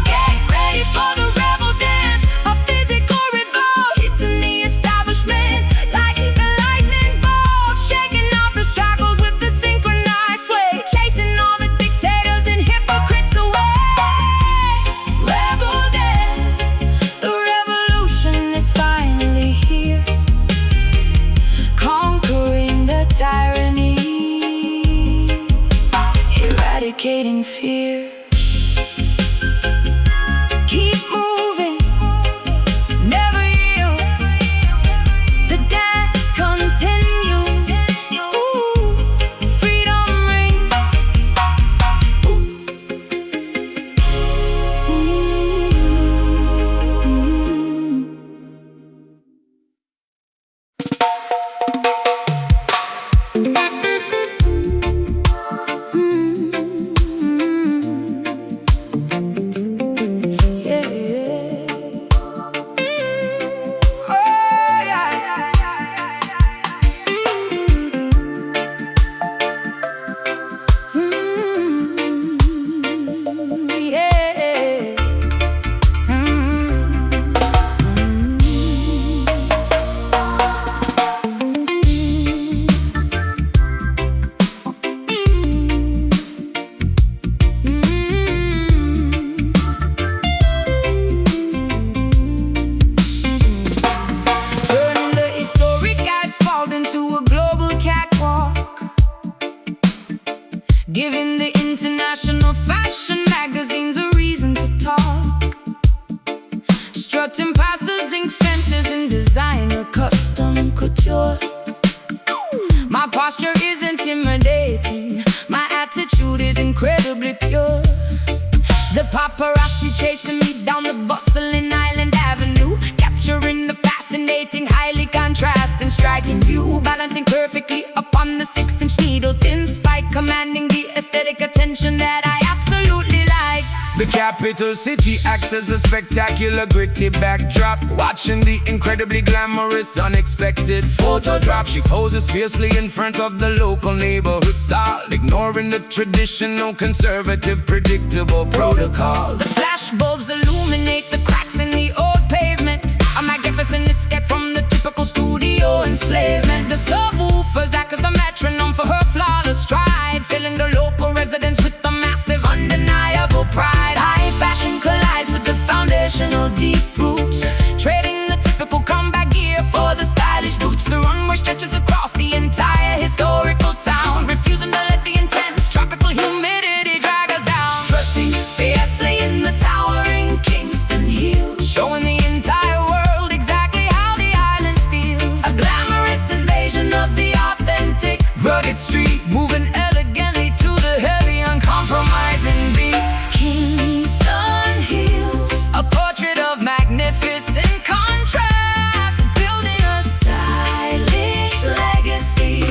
Get ready for the rebel dance, a physical revolt, hitting the establishment like a lightning bolt, shaking off the shackles with the synchronized sway, chasing all the dictators and hypocrites away. Rebel dance, the revolution is finally here, conquering the tyranny, eradicating fear. Keep moving, never yield, the dance continues. Ooh, freedom rings. Fashion magazines a reason to talk, strutting past the zinc fences in designer custom couture. My posture is intimidating, my attitude is incredibly pure. The paparazzi chasing me down the bustling Island Avenue, capturing the fascinating, highly contrasting, striking view, balancing perfectly upon the 6-inch needle thin spike, commanding the aesthetic attention that I absolutely like. The capital city acts as a spectacular, gritty backdrop, watching the incredibly glamorous, unexpected photo drop. She poses fiercely in front of the local neighborhood style, ignoring the traditional, conservative, predictable protocol. The flashbulbs illuminate the cracks in the old pavement, a magnificent escape from the typical studio enslavement. The subwoofers act as the metronome for her flawless stride, filling the local residents with the massive, undeniable pride. High fashion collides with the foundational deep roots, trading the typical combat gear for the stylish boots. The runway stretches across the entire historical town, refusing to let the intense tropical humidity drag us down. Strutting Fiercely in the towering Kingston hills, showing the entire world exactly how the island feels. a glamorous invasion of the authentic, Rugged street, moving elegantly to the heavy, uncompromising beat. Kingston hills, a portrait of magnificent contrast, building a stylish legacy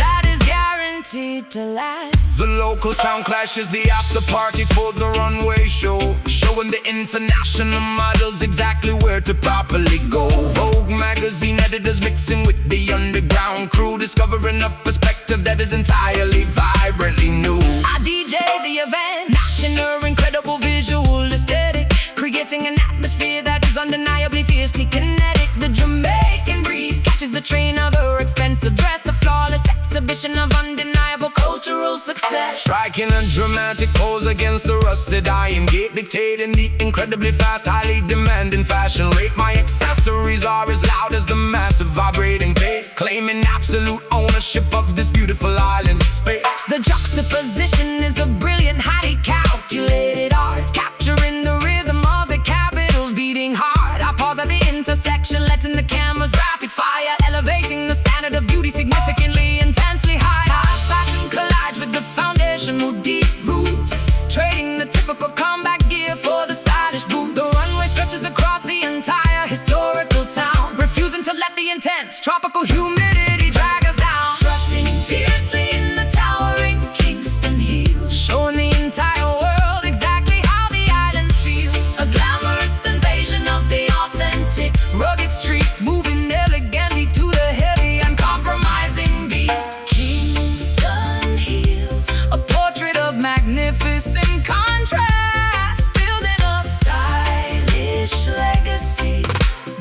that is guaranteed to last. The local sound clash is the after party for the runway show, showing the international models exactly where to properly go. Vogue magazine editors mixing with the underground crew, discovering a perspective that is entirely vibrantly new. I DJ the event, matching her incredible visual aesthetic, creating an atmosphere that is undeniably fiercely kinetic. The Jamaican breeze catches the train of her expensive dress, a flawless exhibition of undeniable cultural success. Striking a dramatic pose against the rusted iron gate, dictating the incredibly fast, highly demanding fashion rate. My accessories are as loud as the massive vibrating bass, claiming absolute ownership of this beautiful island space. The juxtaposition is a brilliant, highly calculated art, capturing the rhythm of the capital's beating heart. I pause at the intersection, letting the cameras rapid fire, elevating the standard of beauty significantly, intensely high. High fashion collides with the foundational deep roots, trading the typical combat gear for the stylish boots. The runway stretches across the entire historical town, refusing to let the intense tropical humidity drag us down. Strutting Fiercely in the towering Kingston hills, showing the entire world exactly how the island feels. a glamorous invasion of the authentic, Rugged street, moving elegantly to the heavy, uncompromising beat. Kingston hills, A portrait of magnificent contrast, building a stylish legacy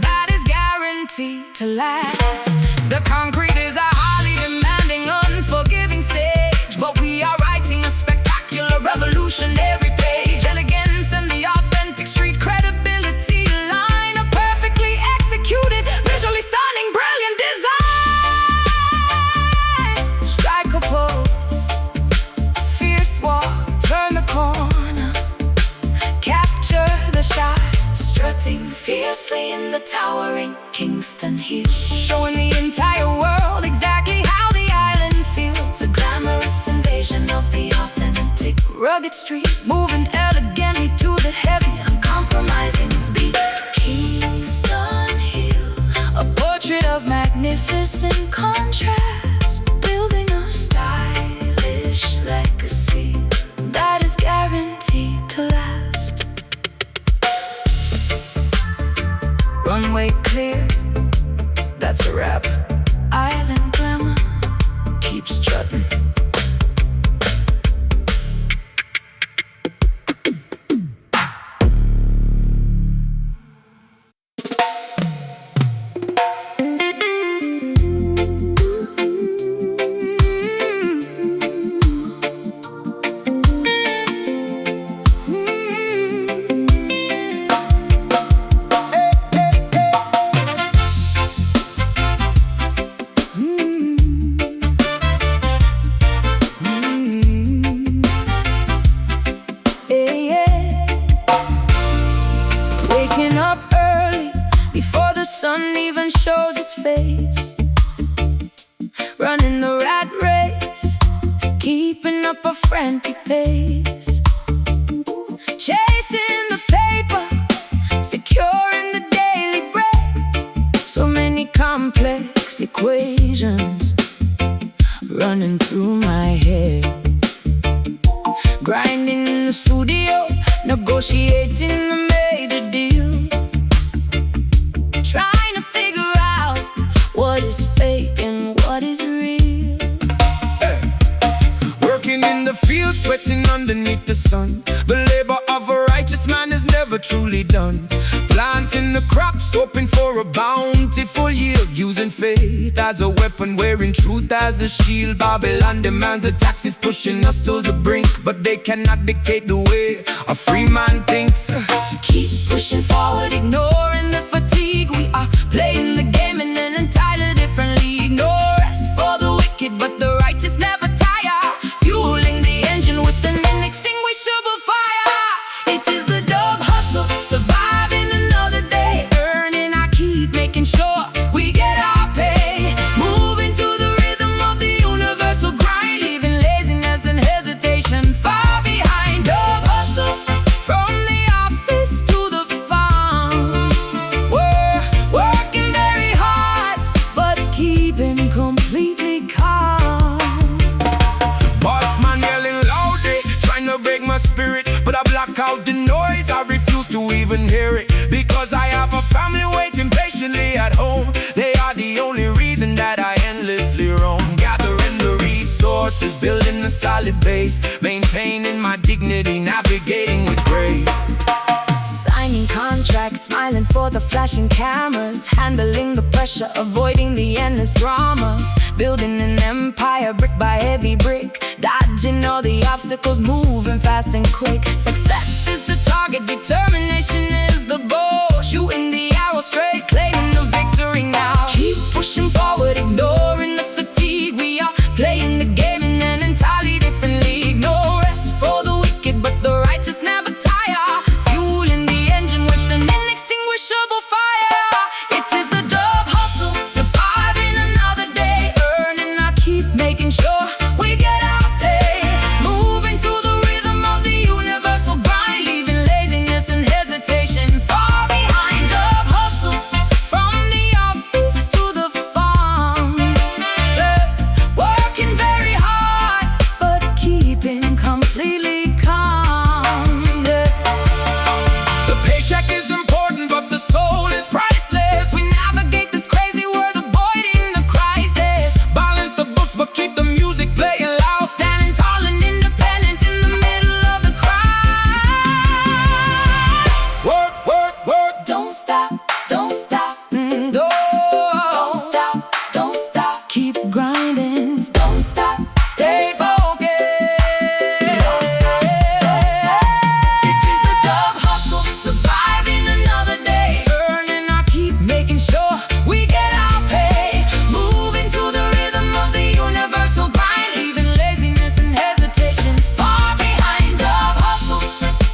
that is guaranteed to last. The concrete is a highly demanding, unforgiving stage, but we are writing a spectacular revolutionary page. Elegance and the authentic street credibility line up perfectly executed, visually stunning, brilliant design. Strike a pose, fierce walk, turn the corner, capture the shot. strutting fiercely in the towering Kingston hills, Showing the entire world exactly how the island feels. a glamorous invasion of the authentic, Rugged street, moving elegantly to the heavy, uncompromising beat. Kingston hill, a portrait of magnificent contrast, building a stylish legacy that is guaranteed to last. Runway clear, that's a wrap. Island glamour, keep strutting. running the rat race, keeping up a frantic pace, chasing the paper, securing the daily bread. So many complex equations running through my head, grinding in the studio, negotiating the made deal, trying to figure out what is fake and what is real. Working in the field, sweating underneath the sun. The labor of a righteous man is never truly done. Planting the crops, hoping for a bountiful yield, using faith as a weapon, wearing truth as a shield. Babylon demands the taxes, pushing us to the brink, but they cannot dictate the way a free man thinks. Keep pushing forward, ignoring the fatigue. We are playing the game in an entirely different league. No rest for the wicked, but the righteous never tire, fueling the engine with an inextinguishable fire. It is the dub hustle, surviving another day, earning. I keep making sure we get our pay, moving to the rhythm of the universal grind, leaving laziness and hesitation far behind. Dub hustle, from the office to the farm. We're working very hard, but keeping completely calm. Boss man yelling loudly, trying to break my spirit, but I block out the noise. I refuse to even hear it, because I have a family waiting patiently at home. They are the only reason that I endlessly roam, gathering the resources, building a solid base, maintaining my dignity, navigating with grace. Signing contracts, smiling for the flashing cameras, handling the pressure, avoiding the endless dramas, building an empire brick by heavy brick, dodging all the obstacles, moving fast and quick. Success is the target, determination is the bow, shooting the arrow straight, claiming the victory now. Keep pushing forward, ignoring the fatigue. We are playing the game in an entirely different league. No rest for the wicked, but the righteous never tire, fueling the engine with an inextinguishable fire. It is the dub hustle, surviving another day, earning. I keep making sure we get our pay, moving to the rhythm of the universal grind, leaving laziness and hesitation far behind. Dub hustle, from the office to the farm. Working very hard, but keeping completely calm. The paycheck is important, but the soul is priceless. We navigate this crazy world, avoiding the crisis, Balance the books, but keep the music playing loud. standing tall and independent in the middle of the crowd. Work, work, work. Don't stop, don't stop, don't stop, don't stop. Keep grinding, don't stop, stay focused. Don't stop, don't stop. It is the dub hustle, surviving another day, earning. I keep making sure we get our pay, moving to the rhythm of the universal grind, leaving laziness and hesitation far behind. Dub hustle,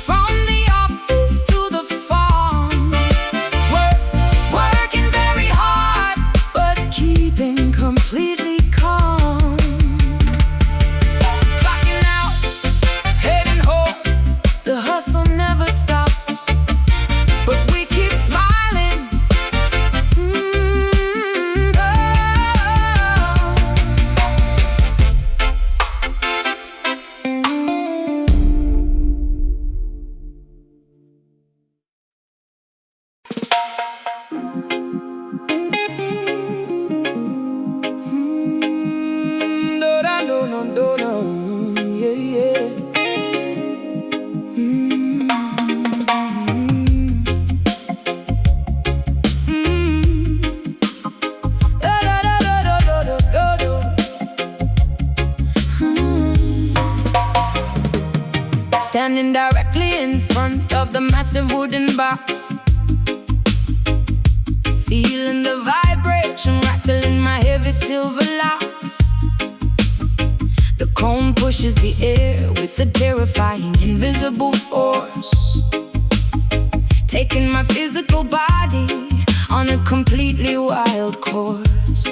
from the office to the farm. Working very hard, but keeping completely calm. Clocking out, heading home. The hustle never stops, but we keep smiling. No, yeah, yeah. Standing directly in front of the massive wooden box, feeling the vibration rattling my heavy silver locks. The cone pushes the air with a terrifying invisible force, taking my physical body on a completely wild course.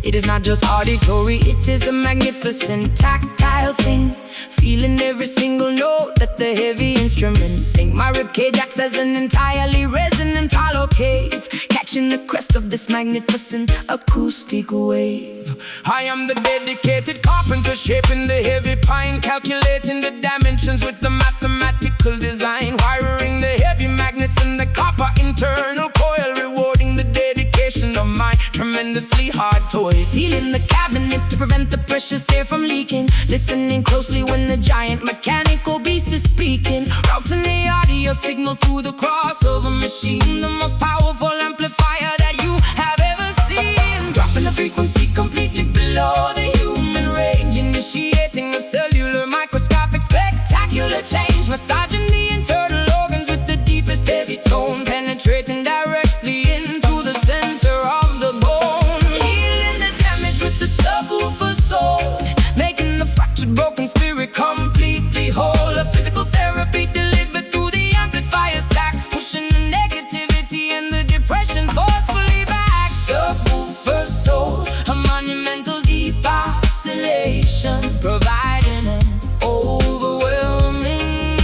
It is not just auditory, it is a magnificent tactile thing. Feeling every single note that the heavy instruments sing. My ribcage acts as an entirely resonant hollow cave, catching the crest of this magnificent acoustic wave. I am the dedicated carpenter, shaping the heavy pine, calculating the dimensions with the mathematical design, wiring the heavy magnets in the copper internal coil, rewarding the dedication of my tremendously hard toys. Sealing the cabinet to prevent the precious air from leaking, listening closely when the giant mechanical beast is speaking, routing the audio signal to the crossover machine, the most powerful amplifier that you have ever seen. Dropping the frequency completely below the human range, initiating a cellular microscopic spectacular change, massaging the internal organs with the deepest heavy tone, penetrating directly into the center of the bone, healing the damage with the subwoofer soul, making the fractured broken spirit completely whole. A physical therapy delivered through the amplifier stack, pushing the negativity and the depression forcefully back. Subwoofer soul, a monumental deep oscillation, providing an overwhelming,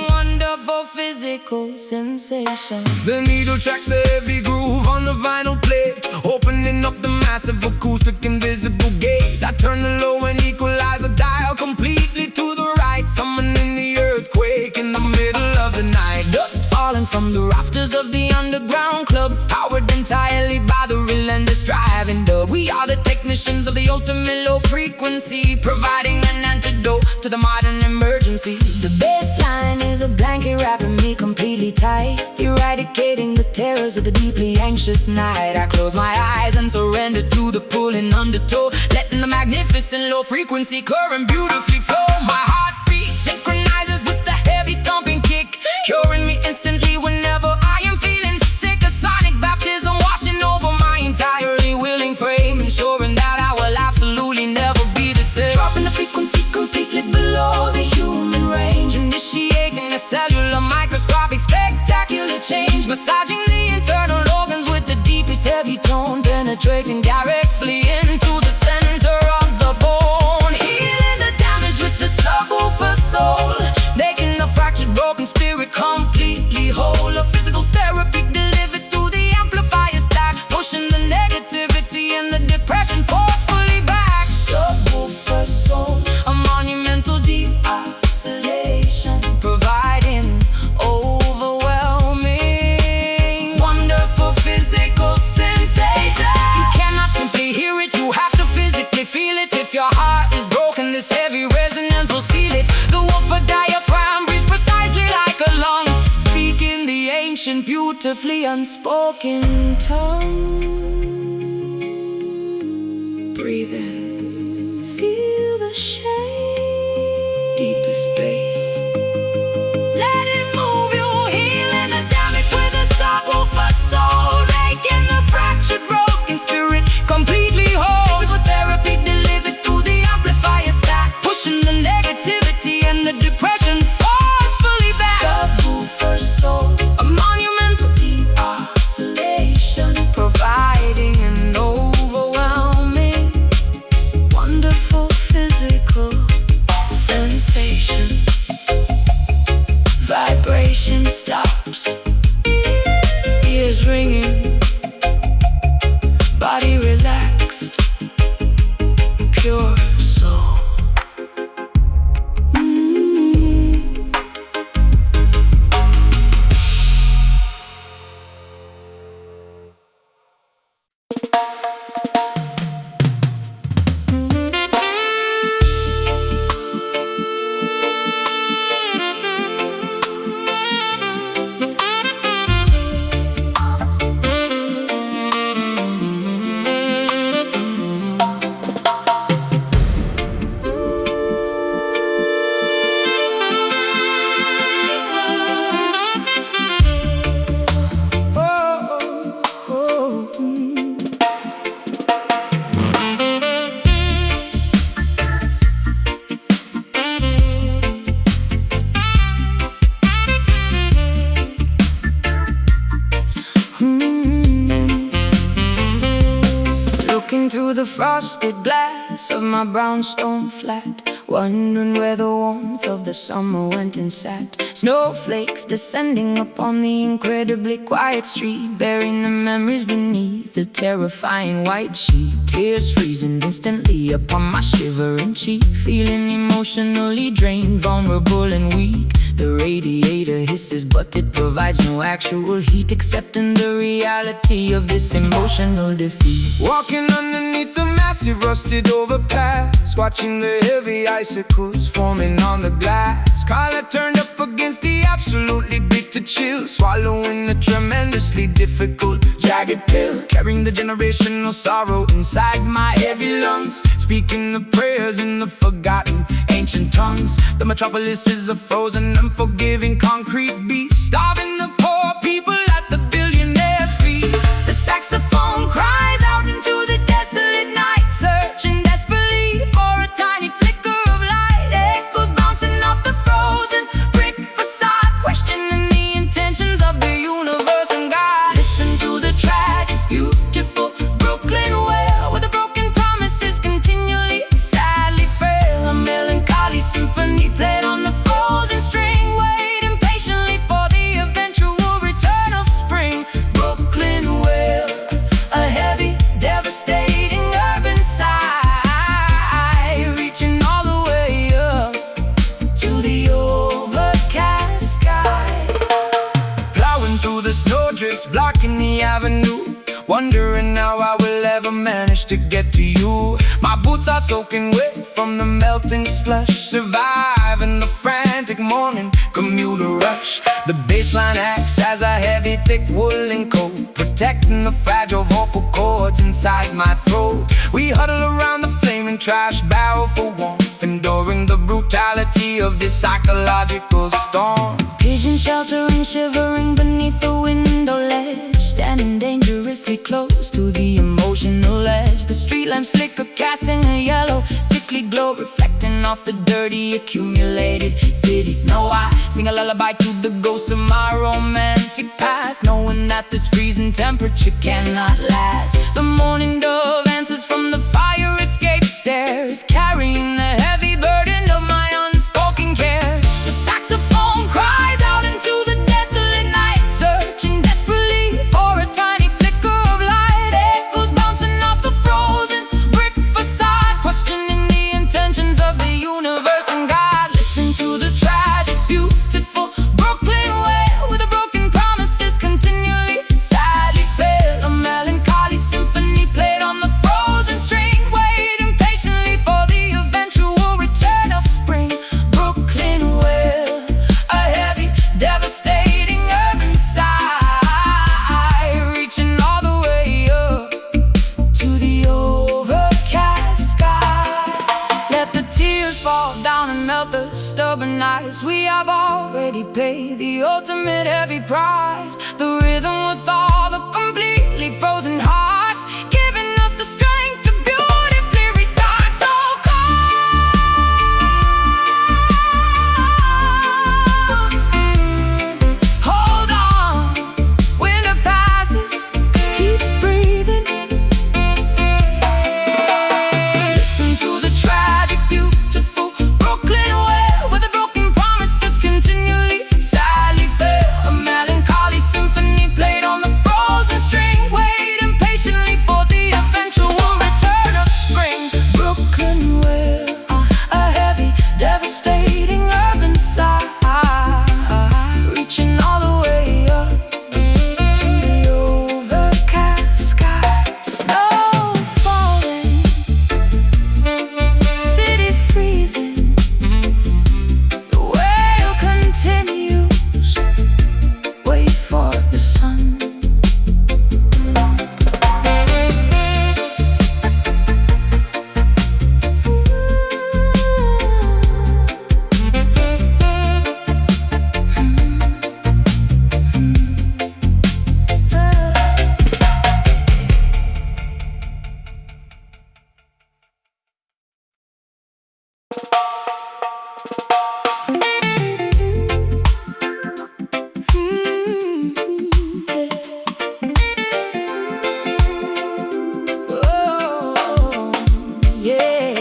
wonderful physical sensation. The needle tracks the heavy groove on the vinyl plate, opening up the massive acoustic invisible gate. I turn the low and equalizer dial completely to the right, summoning the earthquake in the middle of the night. Dust falling from the rafters of the underground club, powered entirely by the relentless driving dub. We are the technicians of the ultimate low frequency, providing an antidote to the modern emergency. The bassline is a blanket wrapping me completely tight, eradicating the terrors of the deeply anxious night. I close my eyes and surrender to the pulling undertow, letting the magnificent low frequency current beautifully flow. My heartbeat synchronizes with the heavy thumping kick, curing me instantly whenever I am feeling sick. A sonic baptism washing over my entirely willing frame, ensuring that I will absolutely never be the same. Dropping the frequency completely below the human range, initiating a cellular microscopic spectacular change, massaging the internal organs with the deepest heavy tone, penetrating directly into the center of the bone, healing the damage with the subwoofer soul, making the fractured broken spirit completely whole. A physical therapy delivered through the amplifier stack, pushing the negativity and the depression forcefully back. Subwoofer soul, a monumental deep oscillation, providing overwhelming, wonderful physical sensation. You cannot simply hear it, you have to physically feel it. If your heart is broken, this heavy resonance will seal it. The woofer diaphragm breathes precisely like a lung, speaking the ancient, beautifully unspoken tongue. Breathe in, feel the shade, deepest bass. Let it move you, healing the damage with a subwoofer soul, making the fractured broken spirit completely whole. Physical therapy delivered through the amplifier stack, pushing the negativity and the depression forcefully back. Subwoofer soul, a monumental deep oscillation, providing an overwhelming, wonderful physical sensation. frosted glass of my brownstone flat, wondering where the warmth of the summer went and sat. Snowflakes descending upon the incredibly quiet street, burying the memories beneath the terrifying white sheet. Tears freezing instantly upon my shivering cheek, feeling emotionally drained, vulnerable and weak. The radiator hisses, but it provides no actual heat, accepting the reality of this emotional defeat. Walking underneath the massive rusted overpass, watching the heavy icicles forming on the glass. Collar turned up against the absolutely bitter chill, swallowing a tremendously difficult jagged pill, carrying the generational sorrow inside my heavy lungs, speaking the prayers in the forgotten ancient tongues. The metropolis is a frozen, unforgiving concrete beast, starving the poor people at the billionaires' feast. The saxophone cries out into the desolate night, searching desperately for a tiny flicker of light. Echoes bouncing off the frozen brick facade, questioning the intentions of the universe and God. Listen to the tragic, beautiful Brooklyn wail, where the broken promises continually sadly fail. A melancholy symphony played on the frozen string, waiting patiently for the eventual return of spring. Brooklyn wail, a heavy, devastating urban sigh, reaching all the way up to the overcast sky. Plowing through the snowdrifts, blocking the avenue, wondering how I will ever manage to get to you. My boots are soaking wet from the melting slush, surviving the frantic morning commuter rush. The bassline acts as a heavy, thick woolen coat, protecting the fragile vocal cords inside my throat. We huddle around the flaming trash barrel for warmth, enduring the brutality of this psychological storm. Pigeons sheltering, shivering beneath the window ledge, standing dangerously close to the emotional edge. The street lamps flicker, casting a yellow, sickly glow, reflecting off the dirty, accumulated city snow. I sing a lullaby to the ghosts of my romantic past, knowing that this freezing temperature cannot last. The morning dove answers from the fire escape stairs, carrying the heavy burden of my unspoken care. The saxophone cries out into the desolate night, searching desperately for a tiny flicker of light. Echoes bouncing off the frozen brick facade, questioning the intentions of the universe and God. Listen to the tragic, beautiful Brooklyn wail, where the broken promises continually sadly fail. A melancholy symphony played on the frozen string, waiting patiently for the eventual return of spring. Brooklyn wail, a heavy, devastating urban sigh, reaching all the way up to the overcast sky. Let the tears fall down and melt the stubborn ice. We have already paid the ultimate heavy price. The rhythm with all the completely frozen heart, giving us the strength to beautifully restart. So come, hold on, winter passes, keep breathing. Listen to the tragic, beautiful Brooklyn wail, where the broken promises continually sadly fail. A melancholy symphony played on the yeah.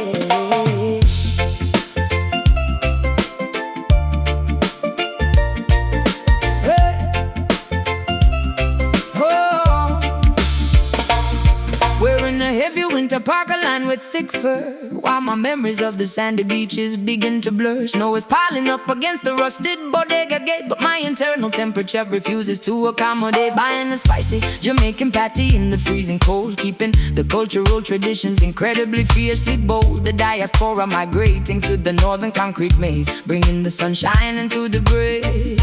We're in a heavy winter parka lined with thick fur, while my memories of the sandy beaches begin to blur. Snow is piling up against the rusted bodega gate, but my internal temperature refuses to accommodate. Buying a spicy Jamaican patty in the freezing cold, keeping the cultural traditions incredibly fiercely bold. The diaspora migrating to the northern concrete maze, bringing the sunshine into the gray,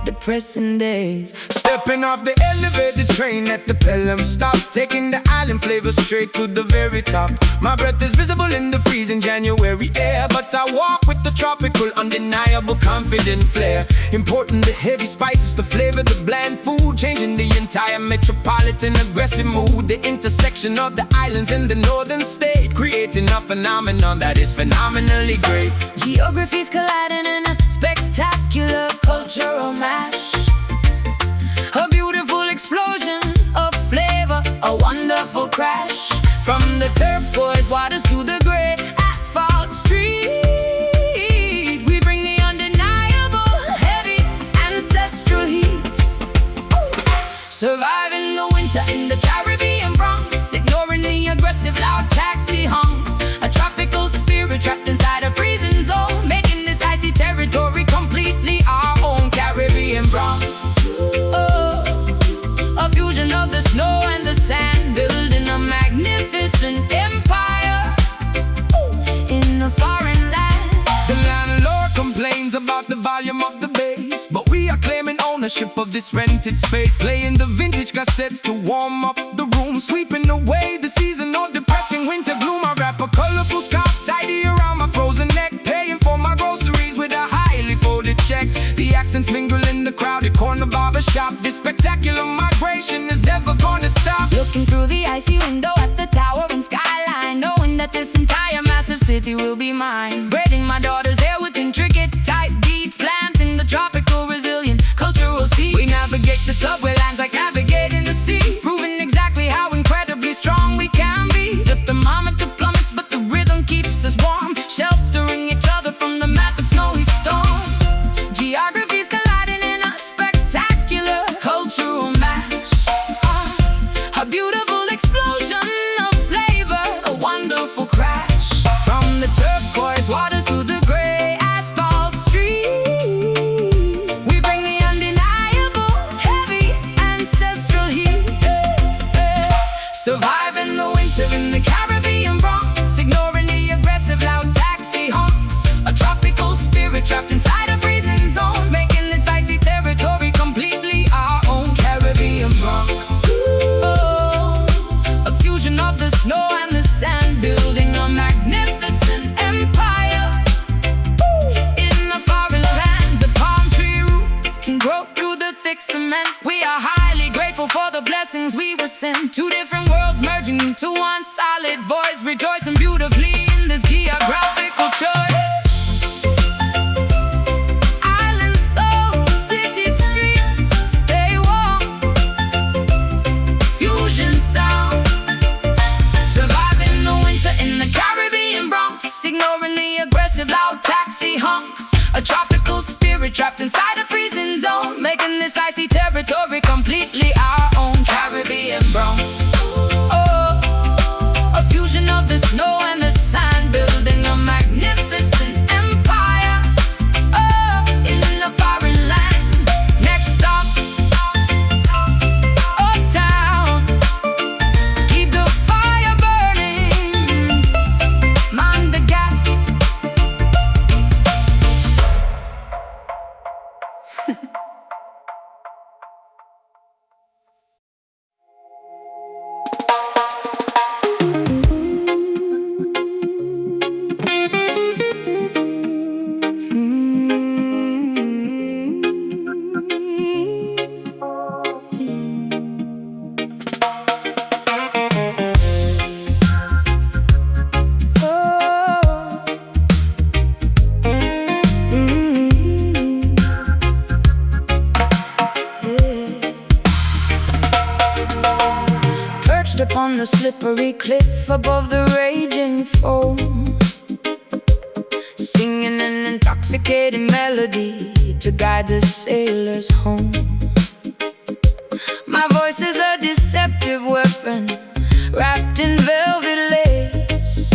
depressing days. Stepping off the elevated train at the Pelham stop, taking the island flavor straight to the very top. My breath is visible in the freezing January air, but I walk with the tropical, undeniable, confident flair. Importing the heavy spices to flavor the bland food, changing the entire metropolitan aggressive mood. The intersection of the islands in the northern state, creating a phenomenon that is phenomenally great. Geographies colliding in a spectacular cultural mash, a beautiful explosion of flavor, a wonderful crash. From the turquoise waters to the gray asphalt street, we bring the undeniable, heavy, ancestral heat. Surviving the winter in the Caribbean Bronx, ignoring the aggressive loud taxi honks. A tropical spirit trapped inside a freezing zone, making this icy territory completely our own. Caribbean Bronx, a fusion of the snow and the sand, building a magnificent empire in a foreign land. The landlord complains about the volume of the bass, but we are claiming ownership of this rented space. Playing the vintage cassettes to warm up the room, sweeping away the seasonal depressing winter gloom. I wrap a colorful scarf tidy around my frozen neck, paying for my groceries with a highly folded check. The accents mingle in the crowded corner barber shop. This spectacular migration is never gonna stop. Looking through the icy window at the towering skyline, knowing that this entire massive city will be mine. Braiding my daughter's hair with intricate tight beads, planting the tropical resilient cultural seed. We navigate the subway lines like navigating the sea, proving exactly how incredibly strong we can be. The thermometer plummets, but the rhythm keeps us warm, sheltering each other from the massive snowy storm. Geographies colliding in a spectacular cultural mash, a beautiful explosion of flavor, a wonderful crash. From the turquoise waters to the gray asphalt street, we bring the undeniable, heavy, ancestral heat. Surviving the winter in the Caribbean Bronx, ignoring the aggressive loud taxi honks. A tropical spirit trapped inside a freezing zone, making this icy territory completely our own. Caribbean Bronx, a fusion of the snow and the sand, building a magnificent empire in a foreign land. The palm tree roots can grow through the thick cement. We are highly grateful for the blessings we were sent. Two different worlds merging into one solid voice, rejoicing beautifully in this geographical choice. Island soul, city streets, stay warm, fusion sound. Surviving the winter in the Caribbean Bronx, ignoring the aggressive loud taxi honks. A tropical spirit trapped inside a freezing zone, making this icy territory completely our own. Caribbean Bronx, a fusion of the snow and the sand, building a magnificent empire in a foreign land. Next stop, uptown, keep the fire burning, mind the gap. Upon the slippery cliff above the raging foam, to guide the sailors home. My voice is a deceptive weapon, wrapped in velvet lace,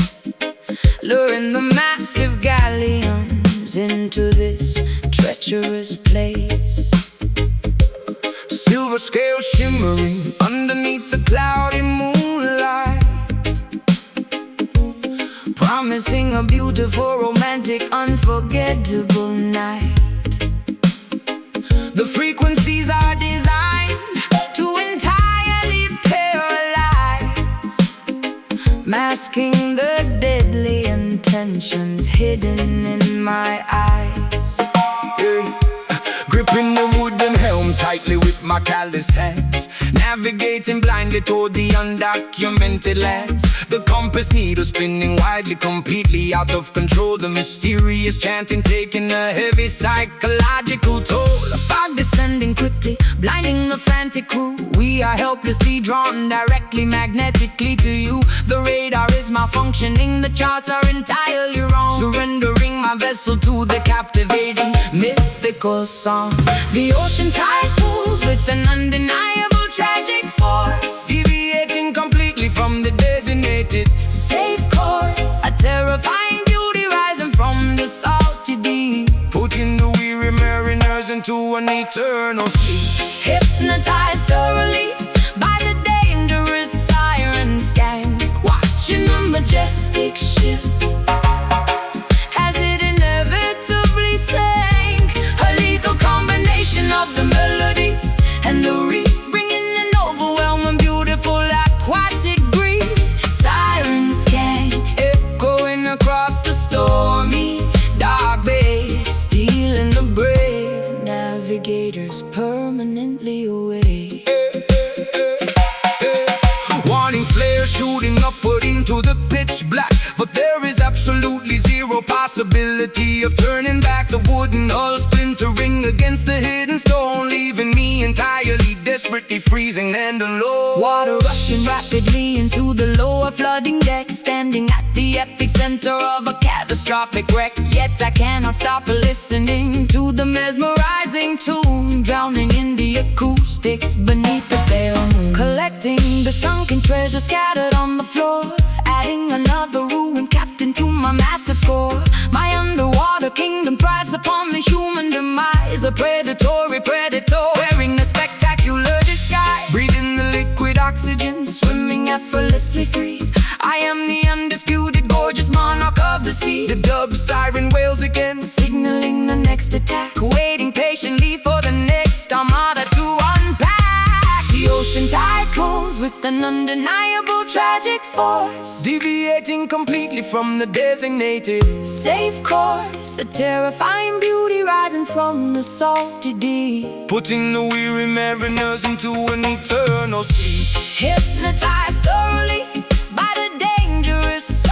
luring the massive galleons into this treacherous place. Silver scales shimmering underneath the cloudy moonlight, promising a beautiful, romantic, unforgettable night. The frequencies are designed To entirely paralyze, masking the deadly intentions hidden in my eyes. yeah. Gripping the wooden helm tightly with my calloused hands, navigating blindly toward the undocumented lands. The compass needle spinning widely, completely out of control. The mysterious chanting taking a heavy psychological toll. A fog descending quickly, blinding the frantic crew. We are helplessly drawn directly magnetically to you. The radar is malfunctioning, the charts are entirely wrong. Surrendering my vessel to the captivating, mythical song. The ocean tide pulls with an undeniable tragic force, Deviating completely from the designated safe course. A terrifying beauty rising from the salty deep, putting the weary mariners into an eternal sleep. hypnotized thoroughly by the dangerous siren skank, watching the majestic ship as it inevitably sank. A lethal combination of the melody and the reef, bringing an overwhelming, beautiful, aquatic grief. Siren skank Echoing across the stormy, dark bay, stealing the brave navigators permanently away. warning flares shooting upward into the pitch black, but there is absolutely zero possibility of turning back. The wooden hull splintering against the hidden stone, leaving me entirely desperately freezing and alone. Water rushing rapidly into the lower flooding deck, standing at the epicenter of a catastrophic wreck. Yet I cannot stop listening to the mesmerizing tune, drowning in the acoustics beneath the pale moon. Collecting the sunken treasure scattered on the floor, adding another ruined captain to my massive score. My underwater kingdom thrives upon the human demise, a predatory predator wearing a spectacular disguise. Breathing the liquid oxygen, Swimming effortlessly free, I am the undisputed, gorgeous monarch of the sea. the dub siren wails again, Signaling the next attack, waiting patiently for the next armada to unpack. The ocean tide pulls with an undeniable tragic force, deviating completely from the designated safe course. A terrifying beauty rising from the salty deep, putting the weary mariners into an eternal sleep. hypnotized thoroughly by the dangerous